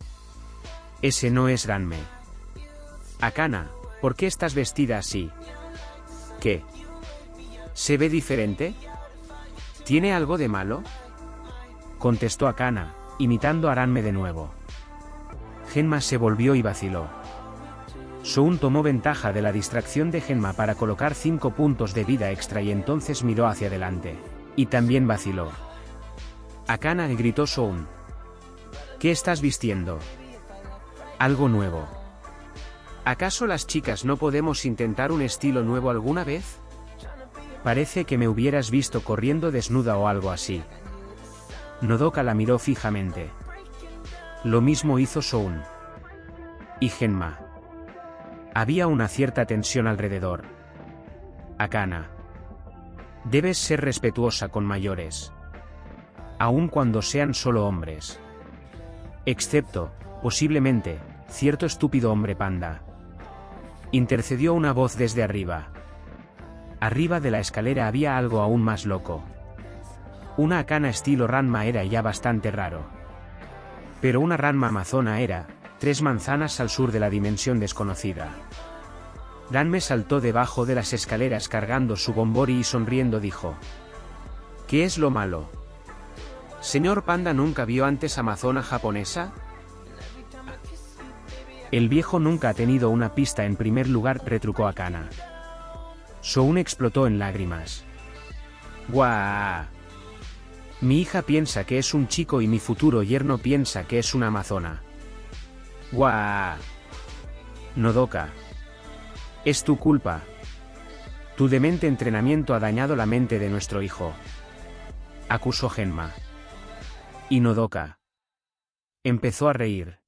Speaker 1: Ese no es Ranme. Akana, ¿por qué estás vestida así? ¿Qué? ¿Se ve diferente? ¿Tiene algo de malo? Contestó Akana, imitando a Ranme de nuevo. Genma se volvió y vaciló. Soun tomó ventaja de la distracción de Genma para colocar 5 puntos de vida extra y entonces miró hacia adelante. Y también vaciló. Akana, gritó Soun. ¿Qué estás vistiendo? Algo nuevo. ¿Acaso las chicas no podemos intentar un estilo nuevo alguna vez? Parece que me hubieras visto corriendo desnuda o algo así. Nodoka la miró fijamente. Lo mismo hizo Soun. Y Genma. Había una cierta tensión alrededor. Akana. Debes ser respetuosa con mayores. Aun cuando sean solo hombres. Excepto, posiblemente, cierto estúpido hombre panda. Intercedió una voz desde arriba. Arriba de la escalera había algo aún más loco. Una Akana estilo Ranma era ya bastante raro. Pero una Ranma amazona era, 3 manzanas al sur de la dimensión desconocida. Ranme saltó debajo de las escaleras cargando su gombori y sonriendo dijo. ¿Qué es lo malo? ¿Señor Panda nunca vio antes amazona japonesa? El viejo nunca ha tenido una pista en primer lugar, retrucó Akana. Soun explotó en lágrimas. ¡Guau! Mi hija piensa que es un chico y mi futuro yerno piensa que es una amazona. ¡Guau! Nodoka. Es tu culpa. Tu demente entrenamiento ha dañado la mente de nuestro hijo. Acusó Genma. Y Nodoka empezó a reír.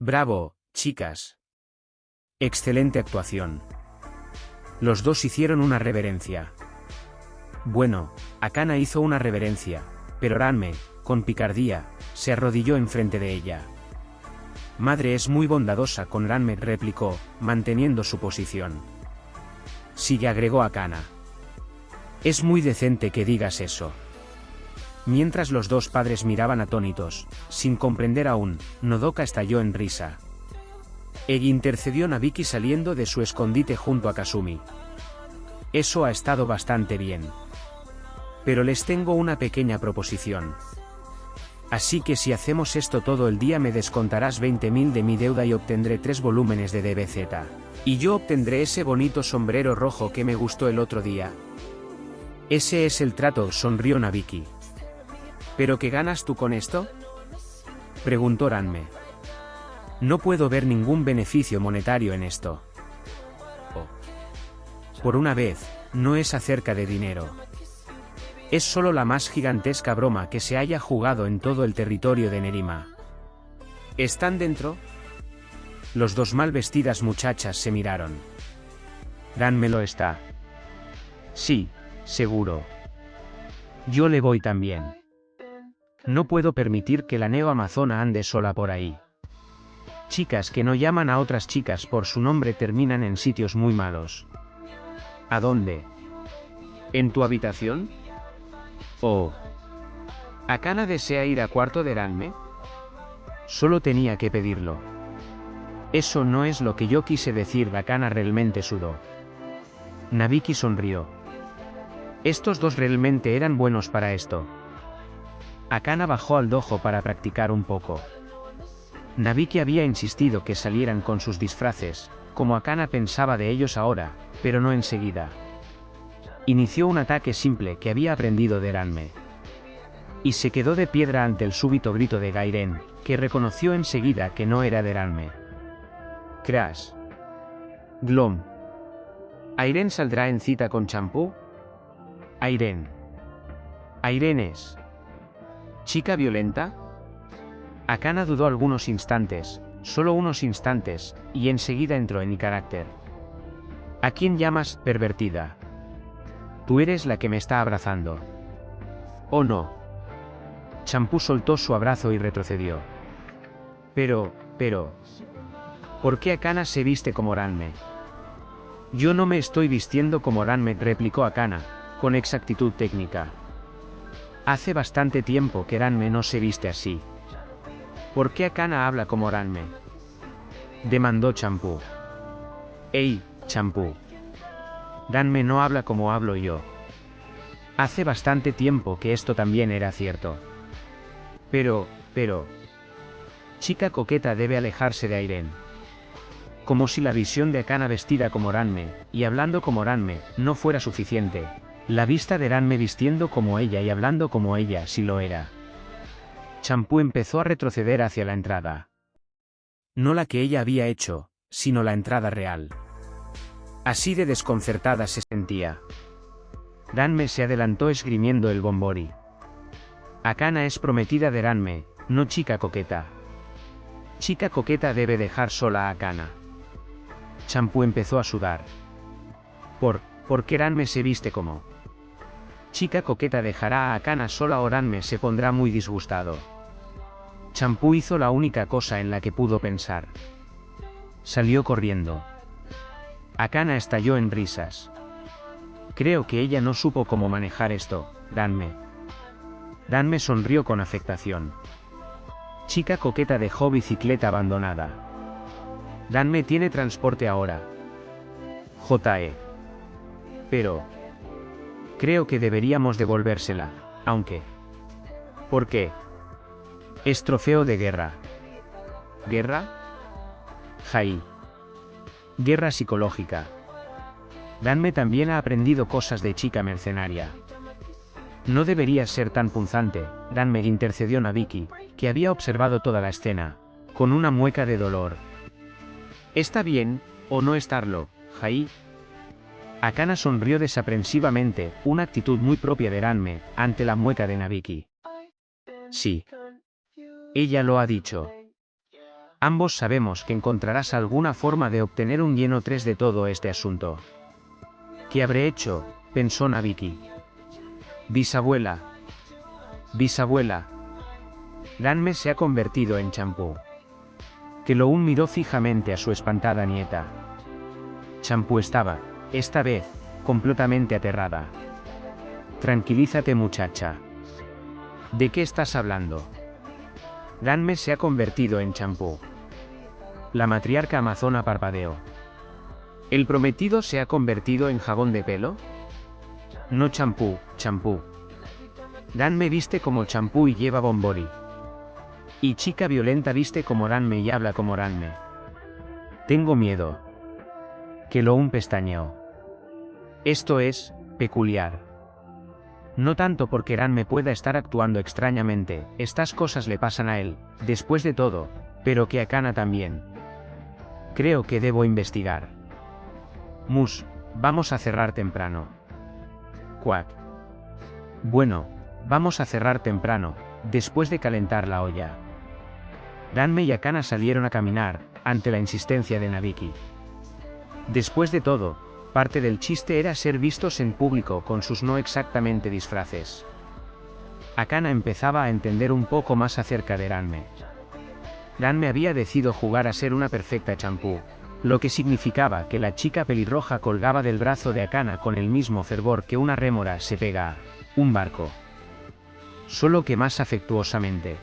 Speaker 1: Bravo, chicas. Excelente actuación. Los dos hicieron una reverencia. Bueno, Akana hizo una reverencia, pero Ranme, con picardía, se arrodilló enfrente de ella. Madre es muy bondadosa con Ranme, replicó, manteniendo su posición. Sí, agregó Akana. Es muy decente que digas eso. Mientras los dos padres miraban atónitos, sin comprender aún, Nodoka estalló en risa. Intercedió Nabiki saliendo de su escondite junto a Kasumi. Eso ha estado bastante bien. Pero les tengo una pequeña proposición. Así que si hacemos esto todo el día me descontarás 20.000 de mi deuda y obtendré 3 volúmenes de DBZ. Y yo obtendré ese bonito sombrero rojo que me gustó el otro día. Ese es el trato, sonrió Nabiki. ¿Pero qué ganas tú con esto? Preguntó Ranme. No puedo ver ningún beneficio monetario en esto. Oh. Por una vez, no es acerca de dinero. Es solo la más gigantesca broma que se haya jugado en todo el territorio de Nerima. ¿Están dentro? Los dos mal vestidas muchachas se miraron. Ranme lo está. Sí, seguro. Yo le voy también. No puedo permitir que la neo amazona ande sola por ahí. Chicas que no llaman a otras chicas por su nombre terminan en sitios muy malos. ¿A dónde? ¿En tu habitación? Oh. ¿Akana desea ir a cuarto de Ranme? Solo tenía que pedirlo. Eso no es lo que yo quise decir. Akana realmente sudó. Nabiki sonrió. Estos dos realmente eran buenos para esto. Akana bajó al dojo para practicar un poco. Nabiki había insistido que salieran con sus disfraces, como Akana pensaba de ellos ahora, pero no enseguida. Inició un ataque simple que había aprendido de Ranme. Y se quedó de piedra ante el súbito grito de Gairen, que reconoció enseguida que no era de Ranme. Crash. Glom. ¿Airen saldrá en cita con Champú? Airen. ¿Airen es chica violenta? Akana dudó algunos instantes, solo unos instantes, y enseguida entró en mi carácter. ¿A quién llamas pervertida? Tú eres la que me está abrazando. ¿O no? Champú soltó su abrazo y retrocedió. Pero, ¿por qué Akana se viste como Ranme? Yo no me estoy vistiendo como Ranme, replicó Akana, con exactitud técnica. Hace bastante tiempo que Ranme no se viste así. ¿Por qué Akana habla como Ranme? Demandó Champú. ¡Ey, Champú! Ranme no habla como hablo yo. Hace bastante tiempo que esto también era cierto. Pero, chica coqueta debe alejarse de Airen. Como si la visión de Akana vestida como Ranme, y hablando como Ranme, no fuera suficiente. La vista de Ranme vistiendo como ella y hablando como ella sí lo era. Champú empezó a retroceder hacia la entrada. No la que ella había hecho, sino la entrada real. Así de desconcertada se sentía. Ranme se adelantó esgrimiendo el bombori. Akana es prometida de Ranme, no chica coqueta. Chica coqueta debe dejar sola a Akana. Champú empezó a sudar. ¿Por qué Ranme se viste como chica coqueta? ¿Dejará a Akana sola o Ranme se pondrá muy disgustado? Champú hizo la única cosa en la que pudo pensar. Salió corriendo. Akana estalló en risas. Creo que ella no supo cómo manejar esto, Ranme. Ranme sonrió con afectación. Chica coqueta dejó bicicleta abandonada. Ranme tiene transporte ahora. J.E. Pero creo que deberíamos devolvérsela, aunque... ¿Por qué? Es trofeo de guerra. ¿Guerra? Jai. Guerra psicológica. Ranme también ha aprendido cosas de chica mercenaria. No deberías ser tan punzante, Ranme, intercedió Nabiki, que había observado toda la escena, con una mueca de dolor. ¿Está bien, o no estarlo, Jai? Akana sonrió desaprensivamente, una actitud muy propia de Ranme, ante la mueca de Nabiki. Sí. Ella lo ha dicho. Ambos sabemos que encontrarás alguna forma de obtener un lleno 3 de todo este asunto. ¿Qué habré hecho?, pensó Nabiki. Bisabuela. Bisabuela. Ranme se ha convertido en Champú. Keloun miró fijamente a su espantada nieta. Champú estaba, esta vez, completamente aterrada. Tranquilízate, muchacha. ¿De qué estás hablando? Ranme se ha convertido en Champú. La matriarca amazona parpadeó. ¿El prometido se ha convertido en jabón de pelo? No, Champú, Champú. Ranme viste como Champú y lleva bombori. Y chica violenta viste como Ranme y habla como Ranme. Tengo miedo. Keloun pestañeó. Esto es peculiar. No tanto porque Ranme pueda estar actuando extrañamente, estas cosas le pasan a él, después de todo, pero que a Akana también. Creo que debo investigar. Mus, vamos a cerrar temprano. Cuac. Bueno, vamos a cerrar temprano, después de calentar la olla. Ranme y Akana salieron a caminar, ante la insistencia de Nabiki. Después de todo, parte del chiste era ser vistos en público con sus no exactamente disfraces. Akana empezaba a entender un poco más acerca de Ranme. Ranme había decidido jugar a ser una perfecta Champú, lo que significaba que la chica pelirroja colgaba del brazo de Akana con el mismo fervor que una rémora se pega a un barco. Solo que más afectuosamente.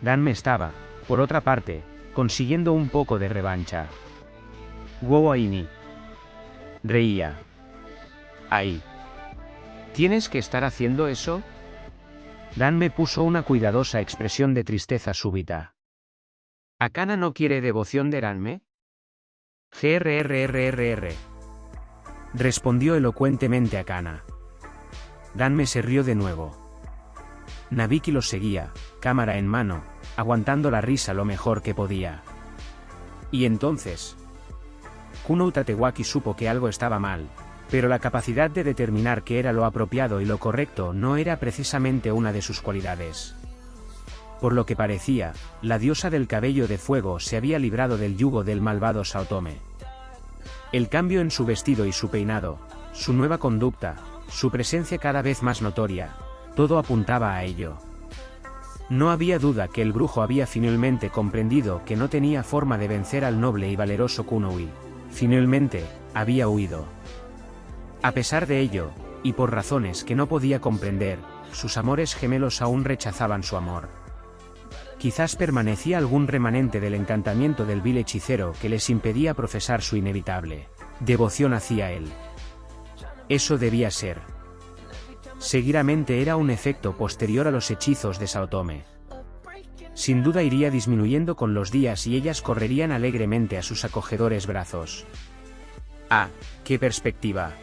Speaker 1: Ranme estaba, por otra parte, consiguiendo un poco de revancha. Wow Aini. Reía. Ahí. ¿Tienes que estar haciendo eso? Danme puso una cuidadosa expresión de tristeza súbita. ¿Akana no quiere devoción de Ranme? Grrrrrr. Respondió elocuentemente Akana. Danme se rió de nuevo. Nabiki los seguía, cámara en mano, aguantando la risa lo mejor que podía. Y entonces, Kuno Tatewaki supo que algo estaba mal, pero la capacidad de determinar qué era lo apropiado y lo correcto no era precisamente una de sus cualidades. Por lo que parecía, la diosa del cabello de fuego se había librado del yugo del malvado Saotome. El cambio en su vestido y su peinado, su nueva conducta, su presencia cada vez más notoria, todo apuntaba a ello. No había duda que el brujo había finalmente comprendido que no tenía forma de vencer al noble y valeroso Kunoui. Finalmente, había huido. A pesar de ello, y por razones que no podía comprender, sus amores gemelos aún rechazaban su amor. Quizás permanecía algún remanente del encantamiento del vil hechicero que les impedía profesar su inevitable devoción hacia él. Eso debía ser. Seguramente era un efecto posterior a los hechizos de Saotome. Sin duda iría disminuyendo con los días y ellas correrían alegremente a sus acogedores brazos. ¡Ah, qué perspectiva!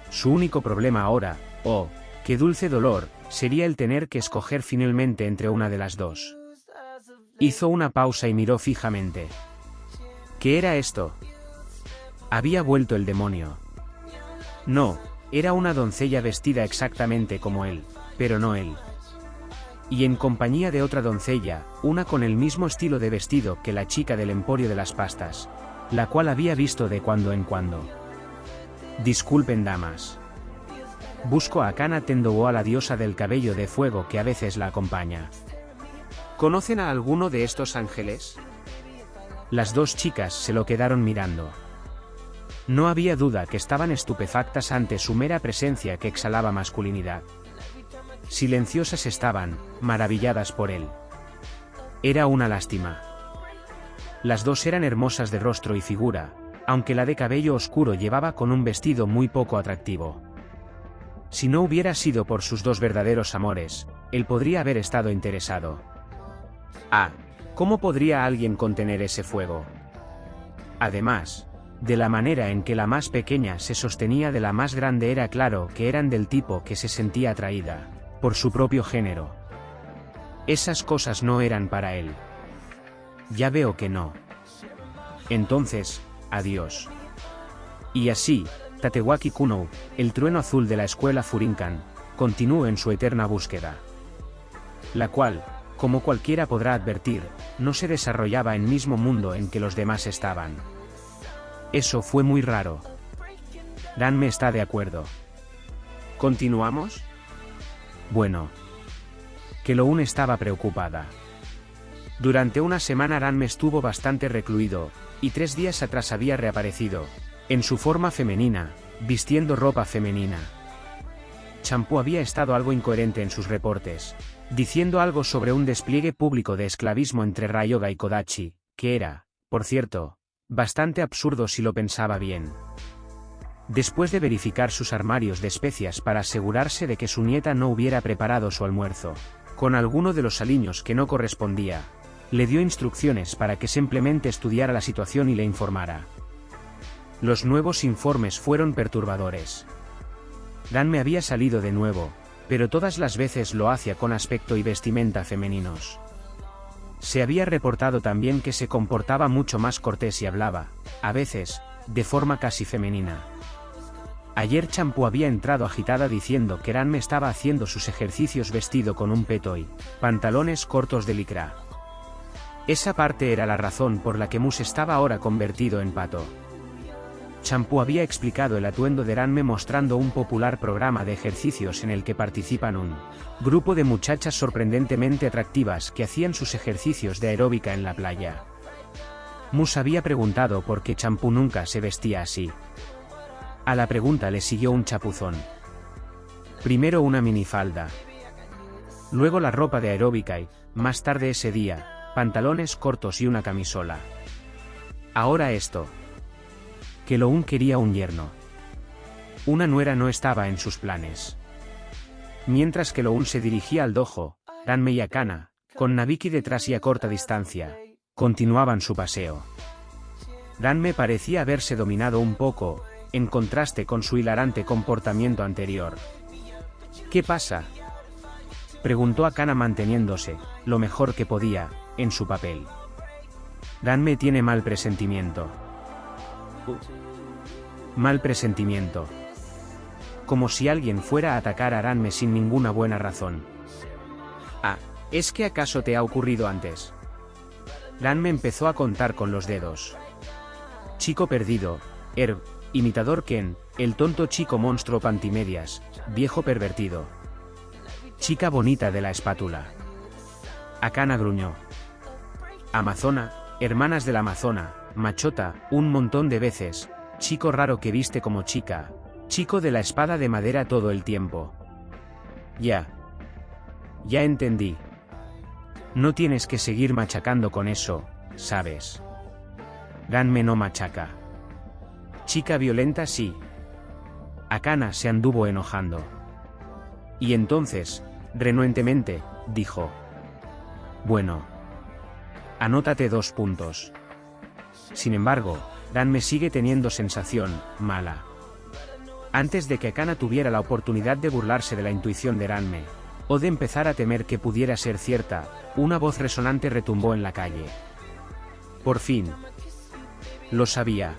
Speaker 1: Su único problema ahora, oh, qué dulce dolor, sería el tener que escoger finalmente entre una de las dos. Hizo una pausa y miró fijamente. ¿Qué era esto? Había vuelto el demonio. No, era una doncella vestida exactamente como él, pero no él. Y en compañía de otra doncella, una con el mismo estilo de vestido que la chica del emporio de las pastas, la cual había visto de cuando en cuando. Disculpen damas. Busco a Akana Tendowo, a la diosa del cabello de fuego que a veces la acompaña. ¿Conocen a alguno de estos ángeles? Las dos chicas se lo quedaron mirando. No había duda que estaban estupefactas ante su mera presencia que exhalaba masculinidad. Silenciosas estaban, maravilladas por él. Era una lástima. Las dos eran hermosas de rostro y figura, aunque la de cabello oscuro llevaba con un vestido muy poco atractivo. Si no hubiera sido por sus dos verdaderos amores, él podría haber estado interesado. Ah, ¿cómo podría alguien contener ese fuego? Además, de la manera en que la más pequeña se sostenía de la más grande era claro que eran del tipo que se sentía atraída por su propio género. Esas cosas no eran para él. Ya veo que no. Entonces, adiós. Y así, Tatewaki Kuno, el trueno azul de la escuela Furinkan, continuó en su eterna búsqueda. La cual, como cualquiera podrá advertir, no se desarrollaba en el mismo mundo en que los demás estaban. Eso fue muy raro. Ranme está de acuerdo. ¿Continuamos? Bueno. Keloun estaba preocupada. Durante una semana Ranme estuvo bastante recluido, y 3 días atrás había reaparecido, en su forma femenina, vistiendo ropa femenina. Champú había estado algo incoherente en sus reportes, diciendo algo sobre un despliegue público de esclavismo entre Ryoga y Kodachi, que era, por cierto, bastante absurdo si lo pensaba bien. Después de verificar sus armarios de especias para asegurarse de que su nieta no hubiera preparado su almuerzo con alguno de los aliños que no correspondía, le dio instrucciones para que simplemente estudiara la situación y le informara. Los nuevos informes fueron perturbadores. Ranme había salido de nuevo, pero todas las veces lo hacía con aspecto y vestimenta femeninos. Se había reportado también que se comportaba mucho más cortés y hablaba, a veces, de forma casi femenina. Ayer Champú había entrado agitada diciendo que Ranme estaba haciendo sus ejercicios vestido con un peto y pantalones cortos de licra. Esa parte era la razón por la que Mus estaba ahora convertido en pato. Champú había explicado el atuendo de Ranme mostrando un popular programa de ejercicios en el que participan un grupo de muchachas sorprendentemente atractivas que hacían sus ejercicios de aeróbica en la playa. Mus había preguntado por qué Champú nunca se vestía así. A la pregunta le siguió un chapuzón. Primero una minifalda. Luego la ropa de aeróbica y, más tarde ese día, pantalones cortos y una camisola. Ahora esto. Keloun quería un yerno. Una nuera no estaba en sus planes. Mientras Keloun se dirigía al dojo, Ranme y Akana, con Nabiki detrás y a corta distancia, continuaban su paseo. Ranme parecía haberse dominado un poco, en contraste con su hilarante comportamiento anterior. ¿Qué pasa?, preguntó Akana manteniéndose, lo mejor que podía, en su papel. Ranme tiene mal presentimiento. Mal presentimiento. Como si alguien fuera a atacar a Ranme sin ninguna buena razón. Ah, ¿es que acaso te ha ocurrido antes? Ranme empezó a contar con los dedos. Chico perdido, Herb, imitador Ken, el tonto chico monstruo pantimedias, viejo pervertido. Chica bonita de la espátula. Akana gruñó. Amazona, hermanas de la Amazona, machota, un montón de veces, chico raro que viste como chica, chico de la espada de madera todo el tiempo. Ya. Ya entendí. No tienes que seguir machacando con eso, ¿sabes? Ranme no machaca. Chica violenta sí. Akana se anduvo enojando. Y entonces, renuentemente, dijo. Bueno. Anótate 2 puntos. Sin embargo, Ranme sigue teniendo sensación mala. Antes de que Akana tuviera la oportunidad de burlarse de la intuición de Ranme, o de empezar a temer que pudiera ser cierta, una voz resonante retumbó en la calle. Por fin. Lo sabía.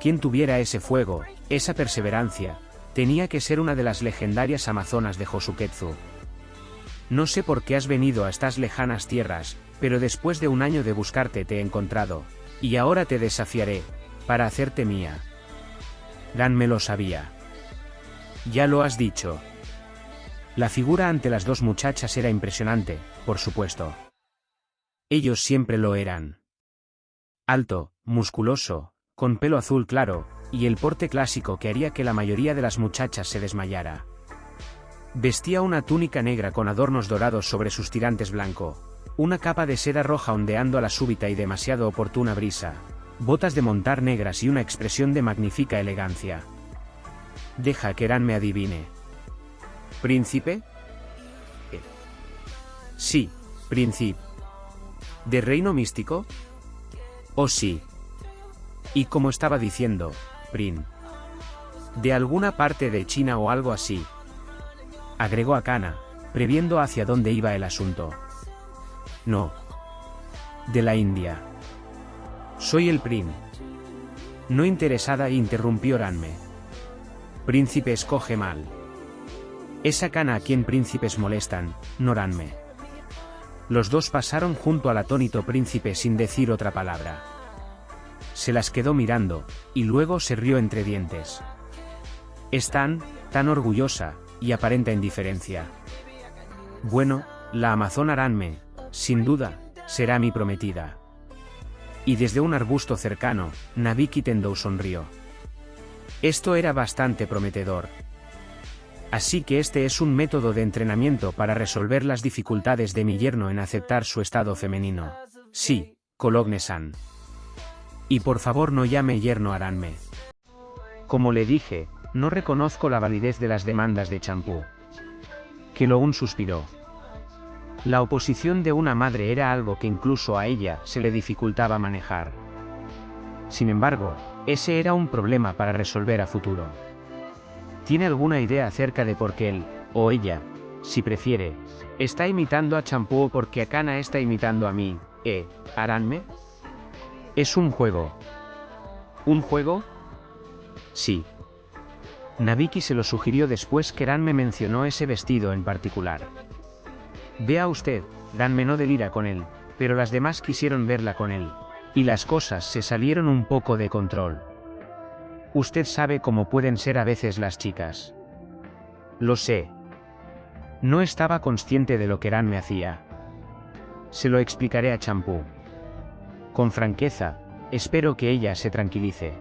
Speaker 1: Quien tuviera ese fuego, esa perseverancia, tenía que ser una de las legendarias amazonas de Hosuketsu. No sé por qué has venido a estas lejanas tierras, pero después de un año de buscarte te he encontrado, y ahora te desafiaré, para hacerte mía. Ranme lo sabía. Ya lo has dicho. La figura ante las 2 muchachas era impresionante, por supuesto. Ellos siempre lo eran. Alto, musculoso, con pelo azul claro, y el porte clásico que haría que la mayoría de las muchachas se desmayara. Vestía una túnica negra con adornos dorados sobre sus tirantes blanco, una capa de seda roja ondeando a la súbita y demasiado oportuna brisa, botas de montar negras y una expresión de magnífica elegancia. Deja que Ranme adivine. ¿Príncipe? Sí, príncipe. ¿De reino místico? Oh sí. Y como estaba diciendo, Prin. ¿De alguna parte de China o algo así?, agregó Akana, previendo hacia dónde iba el asunto. No. De la India. Soy el Prin. No interesada, interrumpió Ranme. Príncipe escoge mal. Es Akana a quien príncipes molestan, no Ranme. Los dos pasaron junto al atónito príncipe sin decir otra palabra. Se las quedó mirando, y luego se rió entre dientes. Es tan orgullosa, y aparenta indiferencia. Bueno, la amazona Ranme, sin duda, será mi prometida. Y desde un arbusto cercano, Nabiki Tendou sonrió. Esto era bastante prometedor. Así que este es un método de entrenamiento para resolver las dificultades de mi yerno en aceptar su estado femenino. Sí, Cologne-san. Y por favor no llame yerno a Ranme. Como le dije, no reconozco la validez de las demandas de Champú. Keloun suspiró. La oposición de una madre era algo que incluso a ella se le dificultaba manejar. Sin embargo, ese era un problema para resolver a futuro. ¿Tiene alguna idea acerca de por qué él, o ella, si prefiere, está imitando a Champú o porque Akana está imitando a mí, a Ranme? Es un juego. ¿Un juego? Sí. Nabiki se lo sugirió después que Ranme mencionó ese vestido en particular. Vea usted, Ranme no delira con él, pero las demás quisieron verla con él, y las cosas se salieron un poco de control. Usted sabe cómo pueden ser a veces las chicas. Lo sé. No estaba consciente de lo que Ranme hacía. Se lo explicaré a Champú. Con franqueza, espero que ella se tranquilice.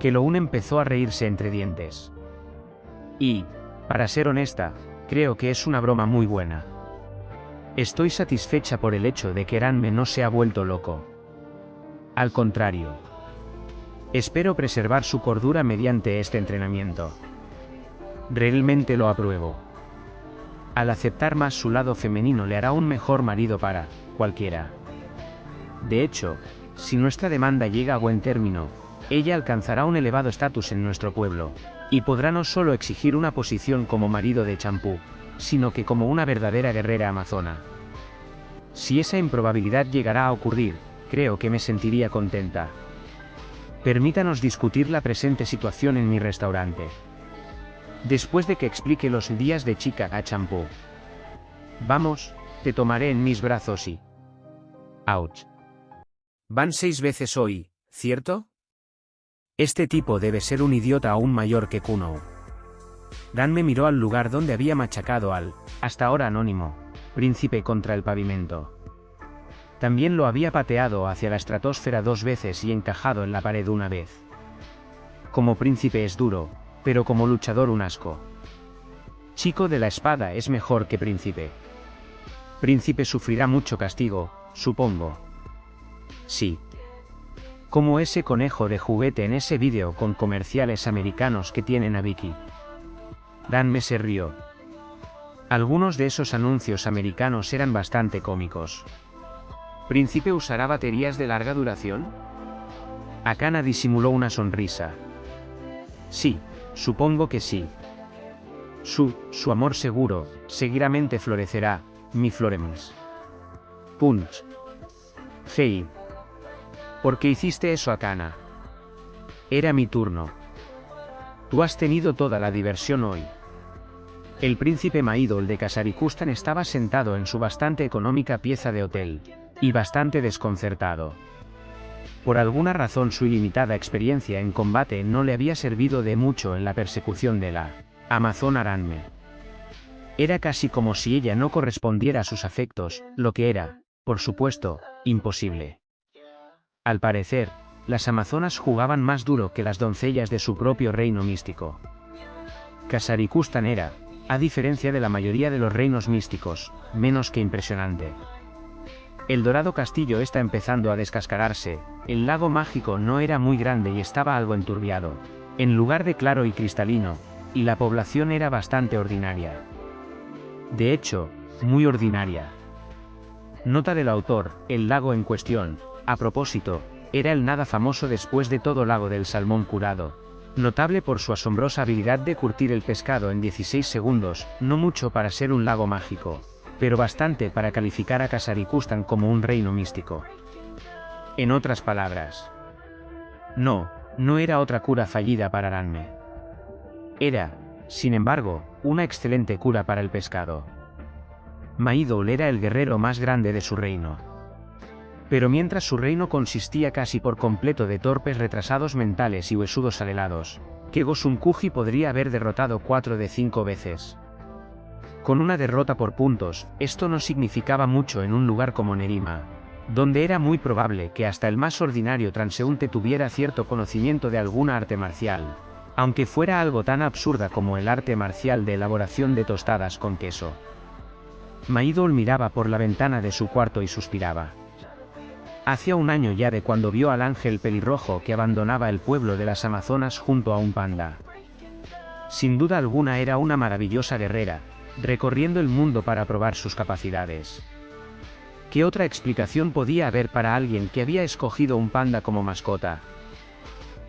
Speaker 1: Keloun empezó a reírse entre dientes. Y, para ser honesta, creo que es una broma muy buena. Estoy satisfecha por el hecho de que Aranme no se ha vuelto loco. Al contrario. Espero preservar su cordura mediante este entrenamiento. Realmente lo apruebo. Al aceptar más su lado femenino le hará un mejor marido para cualquiera. De hecho, si nuestra demanda llega a buen término, ella alcanzará un elevado estatus en nuestro pueblo, y podrá no solo exigir una posición como marido de Champú, sino que como una verdadera guerrera amazona. Si esa improbabilidad llegara a ocurrir, creo que me sentiría contenta. Permítanos discutir la presente situación en mi restaurante. Después de que explique los días de chica a Champú. Vamos, te tomaré en mis brazos y... Ouch. Van 6 veces hoy, ¿cierto? Este tipo debe ser un idiota aún mayor que Kuno. Dan me miró al lugar donde había machacado al, hasta ahora anónimo, príncipe contra el pavimento. También lo había pateado hacia la estratosfera 2 veces y encajado en la pared una vez. Como príncipe es duro, pero como luchador un asco. Chico de la espada es mejor que príncipe. Príncipe sufrirá mucho castigo, supongo. Sí. Como ese conejo de juguete en ese vídeo con comerciales americanos que tienen a Vicky. Dan se rió. Algunos de esos anuncios americanos eran bastante cómicos. ¿Príncipe usará baterías de larga duración? Akana disimuló una sonrisa. Sí, supongo que sí. Su amor seguro, seguramente florecerá, mi Florence. Punch. Hey. ¿Por qué hiciste eso, Akana? Era mi turno. Tú has tenido toda la diversión hoy. El príncipe Maidol de Kasarikustan estaba sentado en su bastante económica pieza de hotel, y bastante desconcertado. Por alguna razón su ilimitada experiencia en combate no le había servido de mucho en la persecución de la Amazona Aranme. Era casi como si ella no correspondiera a sus afectos, lo que era, por supuesto, imposible. Al parecer, las amazonas jugaban más duro que las doncellas de su propio reino místico. Kasarikustan era, a diferencia de la mayoría de los reinos místicos, menos que impresionante. El dorado castillo está empezando a descascararse, el lago mágico no era muy grande y estaba algo enturbiado, en lugar de claro y cristalino, y la población era bastante ordinaria. De hecho, muy ordinaria. Nota del autor, el lago en cuestión, a propósito, era el nada famoso después de todo lago del salmón curado, notable por su asombrosa habilidad de curtir el pescado en 16 segundos, no mucho para ser un lago mágico, pero bastante para calificar a Kasarikustan como un reino místico. En otras palabras, no era otra cura fallida para Aranme. Era, sin embargo, una excelente cura para el pescado. Maidol era el guerrero más grande de su reino. Pero mientras su reino consistía casi por completo de torpes retrasados mentales y huesudos alelados, que Gosunkuji podría haber derrotado 4 de 5 veces. Con una derrota por puntos, esto no significaba mucho en un lugar como Nerima, donde era muy probable que hasta el más ordinario transeúnte tuviera cierto conocimiento de alguna arte marcial, aunque fuera algo tan absurda como el arte marcial de elaboración de tostadas con queso. Maidol miraba por la ventana de su cuarto y suspiraba. Hacía un año ya de cuando vio al ángel pelirrojo que abandonaba el pueblo de las Amazonas junto a un panda. Sin duda alguna era una maravillosa guerrera, recorriendo el mundo para probar sus capacidades. ¿Qué otra explicación podía haber para alguien que había escogido un panda como mascota?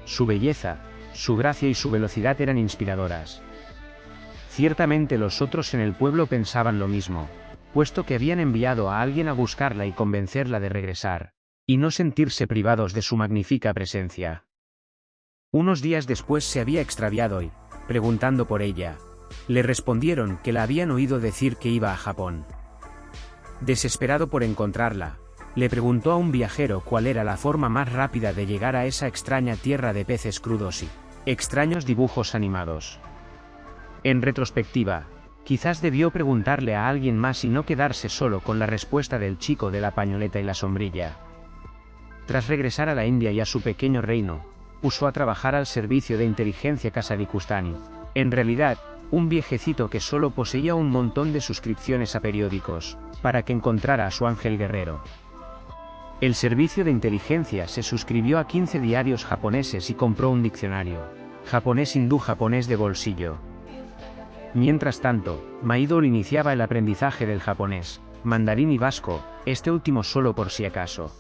Speaker 1: Su belleza, su gracia y su velocidad eran inspiradoras. Ciertamente los otros en el pueblo pensaban lo mismo, puesto que habían enviado a alguien a buscarla y convencerla de regresar, y no sentirse privados de su magnífica presencia. Unos días después se había extraviado y, preguntando por ella, le respondieron que la habían oído decir que iba a Japón. Desesperado por encontrarla, le preguntó a un viajero cuál era la forma más rápida de llegar a esa extraña tierra de peces crudos y extraños dibujos animados. En retrospectiva, quizás debió preguntarle a alguien más y no quedarse solo con la respuesta del chico de la pañoleta y la sombrilla. Tras regresar a la India y a su pequeño reino, puso a trabajar al servicio de inteligencia Kasarikustani. En realidad, un viejecito que solo poseía un montón de suscripciones a periódicos, para que encontrara a su ángel guerrero. El servicio de inteligencia se suscribió a 15 diarios japoneses y compró un diccionario, japonés hindú japonés de bolsillo. Mientras tanto, Maidol iniciaba el aprendizaje del japonés, mandarín y vasco, este último solo por si acaso.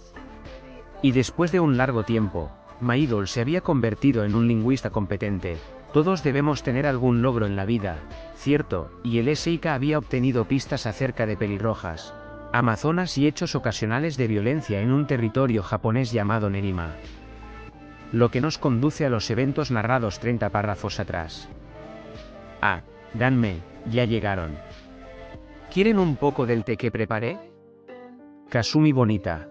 Speaker 1: Y después de un largo tiempo, Maidol se había convertido en un lingüista competente. Todos debemos tener algún logro en la vida, ¿cierto? Y el SIK había obtenido pistas acerca de pelirrojas, amazonas y hechos ocasionales de violencia en un territorio japonés llamado Nerima. Lo que nos conduce a los eventos narrados 30 párrafos atrás. Ah, danme, ya llegaron. ¿Quieren un poco del té que preparé? Kasumi bonita.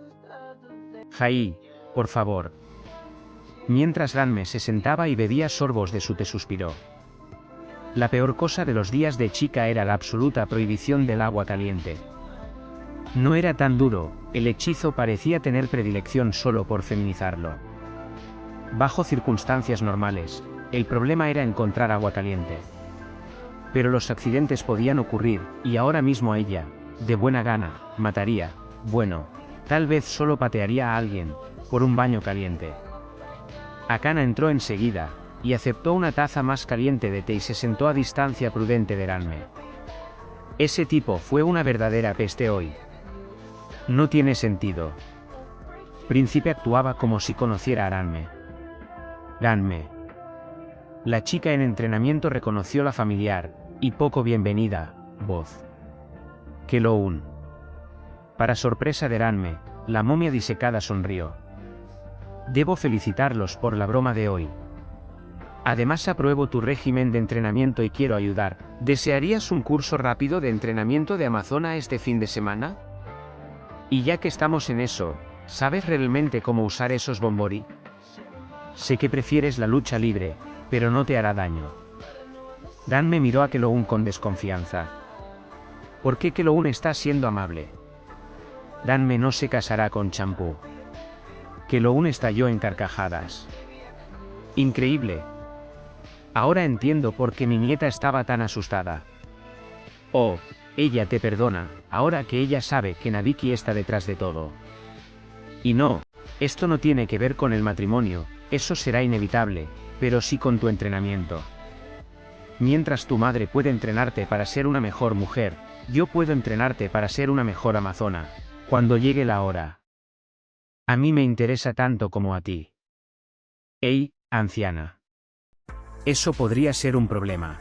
Speaker 1: Jai, por favor. Mientras Danme se sentaba y bebía sorbos de su té suspiró. La peor cosa de los días de chica era la absoluta prohibición del agua caliente. No era tan duro, el hechizo parecía tener predilección solo por feminizarlo. Bajo circunstancias normales, el problema era encontrar agua caliente. Pero los accidentes podían ocurrir, y ahora mismo ella, de buena gana, mataría, bueno, tal vez solo patearía a alguien, por un baño caliente. Akana entró enseguida, y aceptó una taza más caliente de té y se sentó a distancia prudente de Ranme. Ese tipo fue una verdadera peste hoy. No tiene sentido. Príncipe actuaba como si conociera a Ranme. Ranme. La chica en entrenamiento reconoció la familiar, y poco bienvenida, voz. Keloun. Para sorpresa de Ranme, la momia disecada sonrió. Debo felicitarlos por la broma de hoy. Además apruebo tu régimen de entrenamiento y quiero ayudar. ¿Desearías un curso rápido de entrenamiento de Amazona este fin de semana? Y ya que estamos en eso, ¿sabes realmente cómo usar esos bombori? Sé que prefieres la lucha libre, pero no te hará daño. Danme miró a Keloun con desconfianza. ¿Por qué Keloun está siendo amable? Danme no se casará con Champú. Keloun estalló en carcajadas. Increíble. Ahora entiendo por qué mi nieta estaba tan asustada. Oh, ella te perdona, ahora que ella sabe que Nabiki está detrás de todo. Y no, esto no tiene que ver con el matrimonio, eso será inevitable, pero sí con tu entrenamiento. Mientras tu madre puede entrenarte para ser una mejor mujer, yo puedo entrenarte para ser una mejor amazona, cuando llegue la hora. A mí me interesa tanto como a ti. Ey, anciana. Eso podría ser un problema.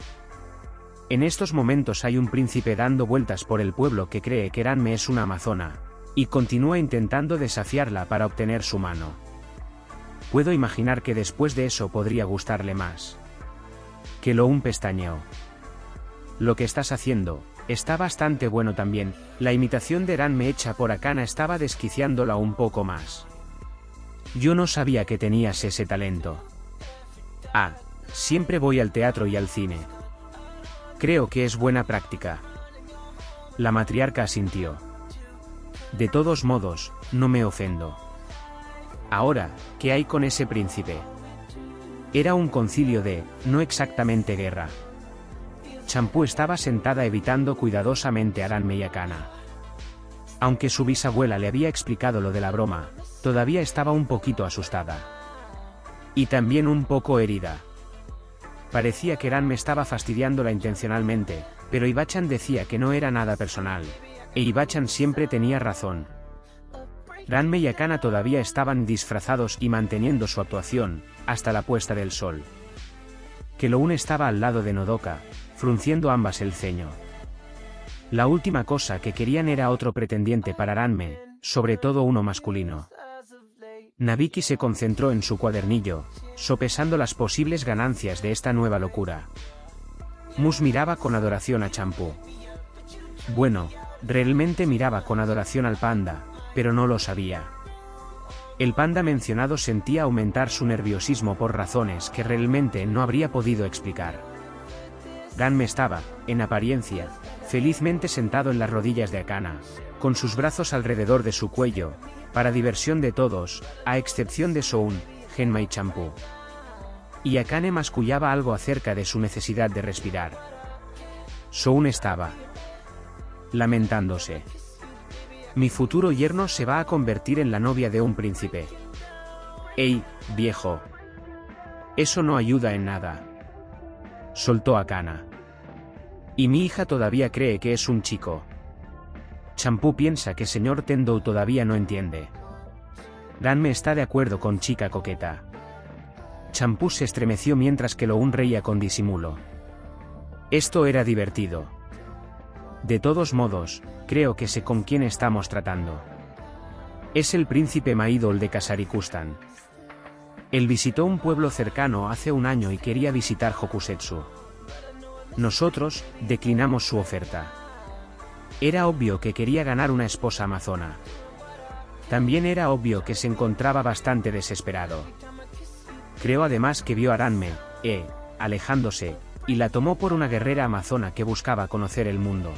Speaker 1: En estos momentos hay un príncipe dando vueltas por el pueblo que cree que Ranme es una amazona, y continúa intentando desafiarla para obtener su mano. Puedo imaginar que después de eso podría gustarle más. Keloun pestañeó. Lo que estás haciendo está bastante bueno también. La imitación de Ranme hecha por Akana estaba desquiciándola un poco más. Yo no sabía que tenías ese talento. Ah, siempre voy al teatro y al cine. Creo que es buena práctica. La matriarca asintió. De todos modos, no me ofendo. Ahora, ¿qué hay con ese príncipe? Era un concilio de, no exactamente guerra. Champú estaba sentada evitando cuidadosamente a Ranme y Akana. Aunque su bisabuela le había explicado lo de la broma, todavía estaba un poquito asustada. Y también un poco herida. Parecía que Ranme estaba fastidiándola intencionalmente, pero Ibachan decía que no era nada personal. E Ibachan siempre tenía razón. Ranme y Akana todavía estaban disfrazados y manteniendo su actuación, hasta la puesta del sol. Keloun estaba al lado de Nodoka, frunciendo ambas el ceño. La última cosa que querían era otro pretendiente para Ranme, sobre todo uno masculino. Nabiki se concentró en su cuadernillo, sopesando las posibles ganancias de esta nueva locura. Mus miraba con adoración a Champú. Bueno, realmente miraba con adoración al panda, pero no lo sabía. El panda mencionado sentía aumentar su nerviosismo por razones que realmente no habría podido explicar. Ranme estaba, en apariencia, felizmente sentado en las rodillas de Akana, con sus brazos alrededor de su cuello, para diversión de todos, a excepción de Soun, Genma y Champú. Y Akane mascullaba algo acerca de su necesidad de respirar. Soun estaba lamentándose. Mi futuro yerno se va a convertir en la novia de un príncipe. ¡Ey, viejo! Eso no ayuda en nada. Soltó Akana. Y mi hija todavía cree que es un chico. Champú piensa que señor Tendou todavía no entiende. Ranme está de acuerdo con chica coqueta. Champú se estremeció mientras que Loun reía con disimulo. Esto era divertido. De todos modos, creo que sé con quién estamos tratando. Es el príncipe Maidol de Kasarikustan. Él visitó un pueblo cercano hace un año y quería visitar Hokusetsu. Nosotros declinamos su oferta. Era obvio que quería ganar una esposa amazona. También era obvio que se encontraba bastante desesperado. Creo además que vio a Ranme, alejándose, y la tomó por una guerrera amazona que buscaba conocer el mundo.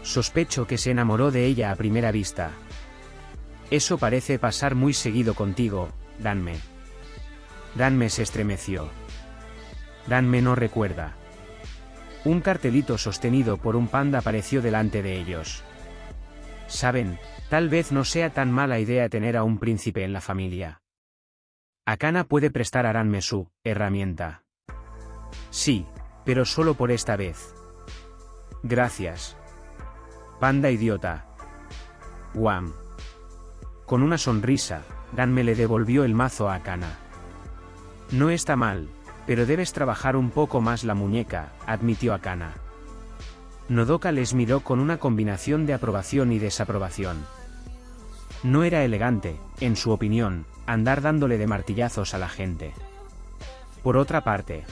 Speaker 1: Sospecho que se enamoró de ella a primera vista. Eso parece pasar muy seguido contigo, Ranme. Ranme se estremeció. Ranme no recuerda. Un cartelito sostenido por un panda apareció delante de ellos. Saben, tal vez no sea tan mala idea tener a un príncipe en la familia. Akana puede prestar a Ranme su herramienta. Sí, pero solo por esta vez. Gracias. Panda idiota. Guam. Con una sonrisa, Ranme le devolvió el mazo a Akana. No está mal, pero debes trabajar un poco más la muñeca, admitió Akana. Nodoka les miró con una combinación de aprobación y desaprobación. No era elegante, en su opinión, andar dándole de martillazos a la gente. Por otra parte,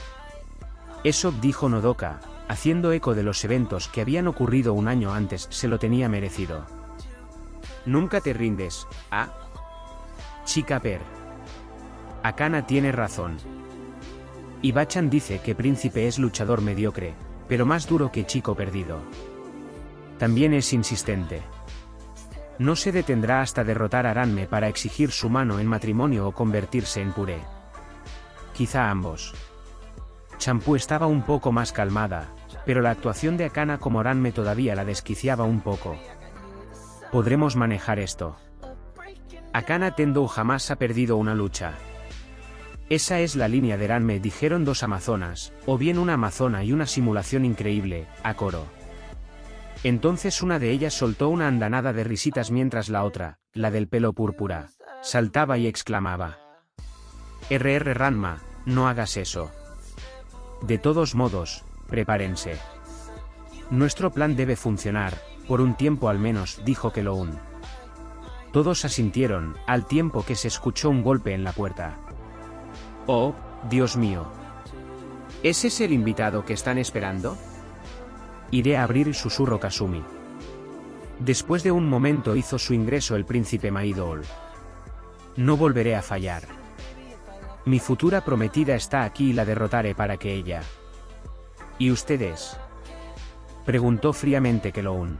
Speaker 1: eso, dijo Nodoka, haciendo eco de los eventos que habían ocurrido un año antes, se lo tenía merecido. Nunca te rindes, ¿ah? Chica Per. Akana tiene razón. Ibachan dice que Príncipe es luchador mediocre, pero más duro que chico perdido. También es insistente. No se detendrá hasta derrotar a Ranme para exigir su mano en matrimonio o convertirse en puré. Quizá ambos. Champú estaba un poco más calmada, pero la actuación de Akana como Ranme todavía la desquiciaba un poco. Podremos manejar esto. Akana Tendou jamás ha perdido una lucha. Esa es la línea de Ranme, dijeron dos amazonas, o bien una amazona y una simulación increíble, a coro. Entonces una de ellas soltó una andanada de risitas mientras la otra, la del pelo púrpura, saltaba y exclamaba: Ranma, no hagas eso. De todos modos, prepárense. Nuestro plan debe funcionar, por un tiempo al menos, dijo Keloun. Todos asintieron, al tiempo que se escuchó un golpe en la puerta. Oh, Dios mío. ¿Ese es el invitado que están esperando? Iré a abrir, susurró Kasumi. Después de un momento hizo su ingreso el príncipe Maidol. No volveré a fallar. Mi futura prometida está aquí y la derrotaré para que ella... ¿Y ustedes? Preguntó fríamente Keloun.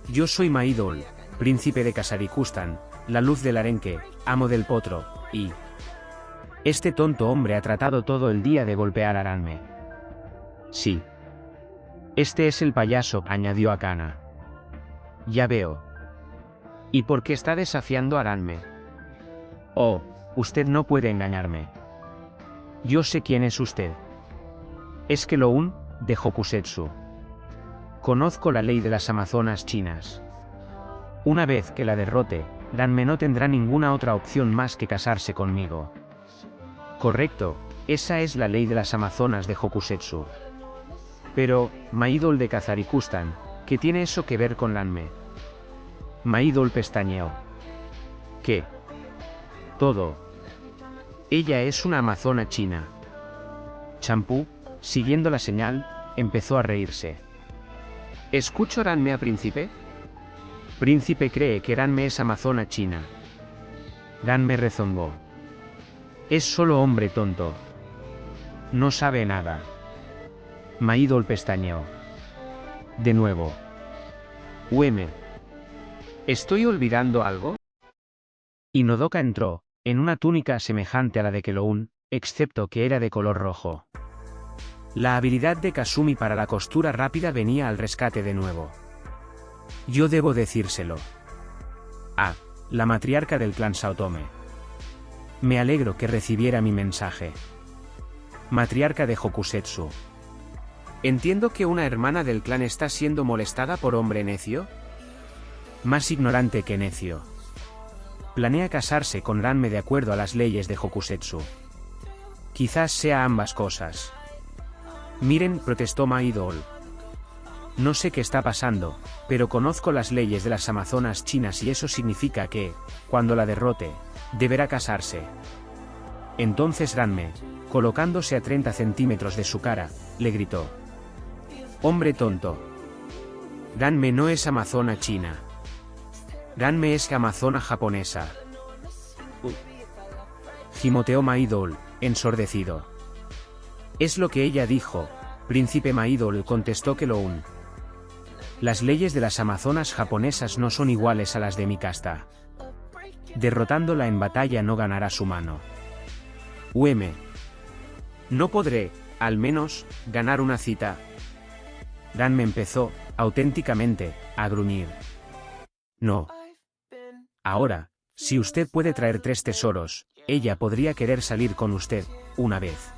Speaker 1: Yo soy Maidol, príncipe de Kasarikustan, la luz del arenque, amo del potro, y... Este tonto hombre ha tratado todo el día de golpear a Ranme. Sí. Este es el payaso, añadió Akana. Ya veo. ¿Y por qué está desafiando a Ranme? Oh, usted no puede engañarme. Yo sé quién es usted. Es Keloun, de Hokusetsu. Conozco la ley de las amazonas chinas. Una vez que la derrote, Ranme no tendrá ninguna otra opción más que casarse conmigo. Correcto, esa es la ley de las amazonas de Hokusetsu. Pero, Maidol de Kasarikustan, ¿qué tiene eso que ver con Ranme? Maidol pestañeó. ¿Qué? Todo. Ella es una amazona china. Champú, siguiendo la señal, empezó a reírse. ¿Escucho Ranme a príncipe? Príncipe cree que Ranme es amazona china. Ranme rezongó. Es solo hombre tonto. No sabe nada. Maidol pestañeó. De nuevo. ¿Estoy olvidando algo? Y Nodoka entró, en una túnica semejante a la de Keloun, excepto que era de color rojo. La habilidad de Kasumi para la costura rápida venía al rescate de nuevo. Yo debo decírselo. Ah, la matriarca del clan Saotome. Me alegro que recibiera mi mensaje. Matriarca de Hokusetsu. Entiendo que una hermana del clan está siendo molestada por hombre necio. Más ignorante que necio. Planea casarse con Ranme de acuerdo a las leyes de Hokusetsu. Quizás sea ambas cosas. Miren, protestó Maidol. No sé qué está pasando, pero conozco las leyes de las amazonas chinas y eso significa que, cuando la derrote, deberá casarse. Entonces Ranme, colocándose a 30 centímetros de su cara, le gritó. Hombre tonto. Ranme no es amazona china. Ranme es amazona japonesa. Gimoteó Maidol, ensordecido. Es lo que ella dijo, príncipe Maidol contestó Keloun. Las leyes de las amazonas japonesas no son iguales a las de mi casta. Derrotándola en batalla no ganará su mano. No podré, al menos, ganar una cita. Ranme empezó, auténticamente, a gruñir. No. Ahora, si usted puede traer 3 tesoros, ella podría querer salir con usted, una vez.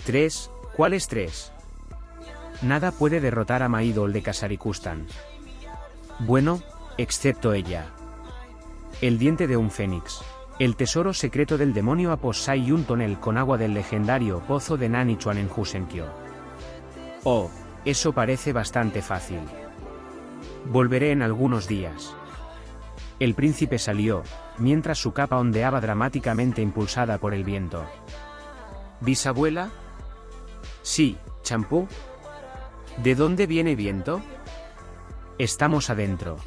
Speaker 1: 3, ¿cuáles 3? Nada puede derrotar a Maidol de Kasarikustan. Bueno, excepto ella. El diente de un fénix. El tesoro secreto del demonio Aposai y un tonel con agua del legendario pozo de Nanichuan en Husenkyo. Oh, eso parece bastante fácil. Volveré en algunos días. El príncipe salió, mientras su capa ondeaba dramáticamente impulsada por el viento. ¿Bisabuela? Sí, champú. ¿De dónde viene viento? Estamos adentro.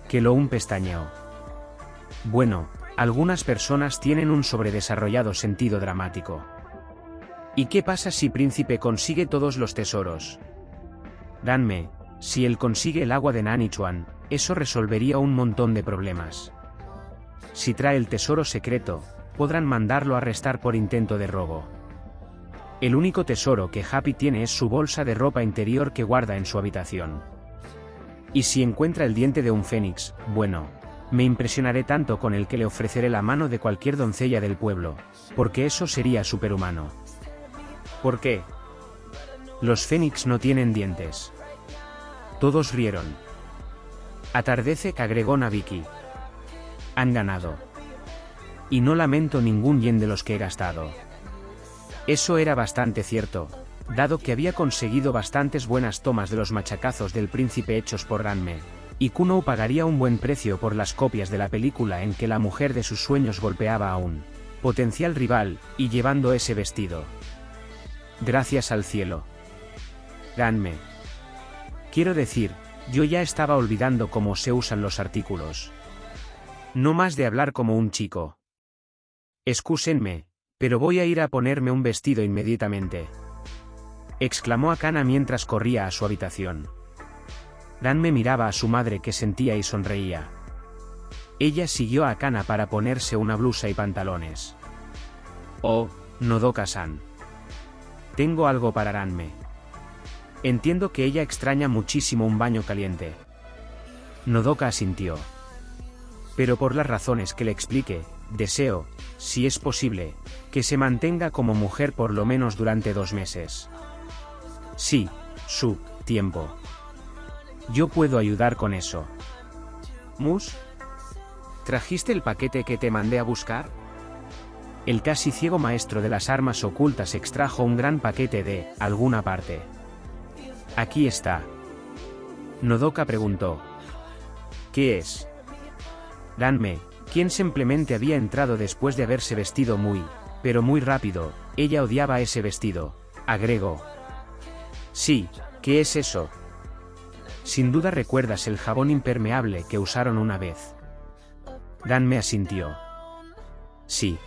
Speaker 1: Keloun pestañeó. Bueno, algunas personas tienen un sobredesarrollado sentido dramático. ¿Y qué pasa si príncipe consigue todos los tesoros? Ranme, si él consigue el agua de Nanichuan, eso resolvería un montón de problemas. Si trae el tesoro secreto, podrán mandarlo a arrestar por intento de robo. El único tesoro que Happy tiene es su bolsa de ropa interior que guarda en su habitación. Y si encuentra el diente de un fénix, bueno, me impresionaré tanto con el que le ofreceré la mano de cualquier doncella del pueblo, porque eso sería superhumano. ¿Por qué? Los fénix no tienen dientes. Todos rieron. Atardece, agregó Nabiki. Han ganado. Y no lamento ningún yen de los que he gastado. Eso era bastante cierto, dado que había conseguido bastantes buenas tomas de los machacazos del príncipe hechos por Ranme, y Kuno pagaría un buen precio por las copias de la película en que la mujer de sus sueños golpeaba a un potencial rival, y llevando ese vestido. Gracias al cielo. Ranme. Quiero decir, yo ya estaba olvidando cómo se usan los artículos. No más de hablar como un chico. Excúsenme, pero voy a ir a ponerme un vestido inmediatamente. Exclamó Akana mientras corría a su habitación. Ranme miraba a su madre que sentía y sonreía. Ella siguió a Akana para ponerse una blusa y pantalones. Oh, Nodoka-san. Tengo algo para Ranme. Entiendo que ella extraña muchísimo un baño caliente. Nodoka asintió. Pero por las razones que le expliqué, deseo, si es posible, que se mantenga como mujer por lo menos durante 2 meses. Sí, su tiempo. Yo puedo ayudar con eso. ¿Mus? ¿Trajiste el paquete que te mandé a buscar? El casi ciego maestro de las armas ocultas extrajo un gran paquete de alguna parte. Aquí está. Nodoka preguntó. ¿Qué es? Ranme, quien simplemente había entrado después de haberse vestido pero muy rápido, ella odiaba ese vestido, agregó. Sí, ¿qué es eso? Sin duda recuerdas el jabón impermeable que usaron una vez. Ranme asintió. Sí.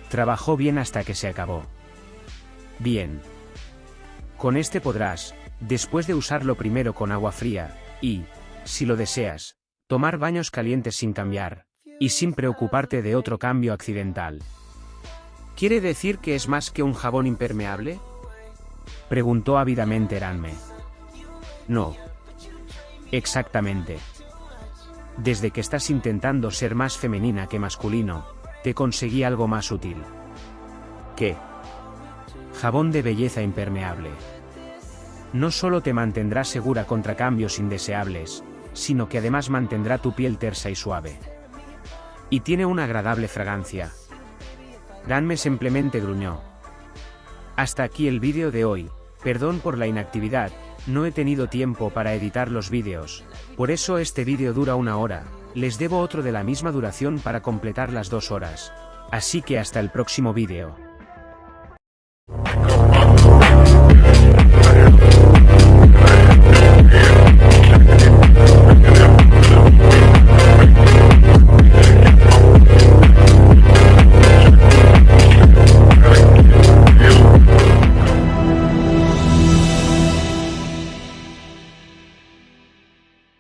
Speaker 1: Trabajó bien hasta que se acabó. Bien. Con este podrás, después de usarlo primero con agua fría, y, si lo deseas, tomar baños calientes sin cambiar, y sin preocuparte de otro cambio accidental. ¿Quiere decir que es más que un jabón impermeable? Preguntó ávidamente Ranme. No. Exactamente. Desde que estás intentando ser más femenina que masculino, te conseguí algo más útil. ¿Qué? Jabón de belleza impermeable. No solo te mantendrá segura contra cambios indeseables, sino que además mantendrá tu piel tersa y suave. Y tiene una agradable fragancia. Ranme simplemente gruñó. Hasta aquí el vídeo de hoy. Perdón por la inactividad, no he tenido tiempo para editar los vídeos, por eso este vídeo dura 1 hora, les debo otro de la misma duración para completar las 2 horas. Así que hasta el próximo vídeo.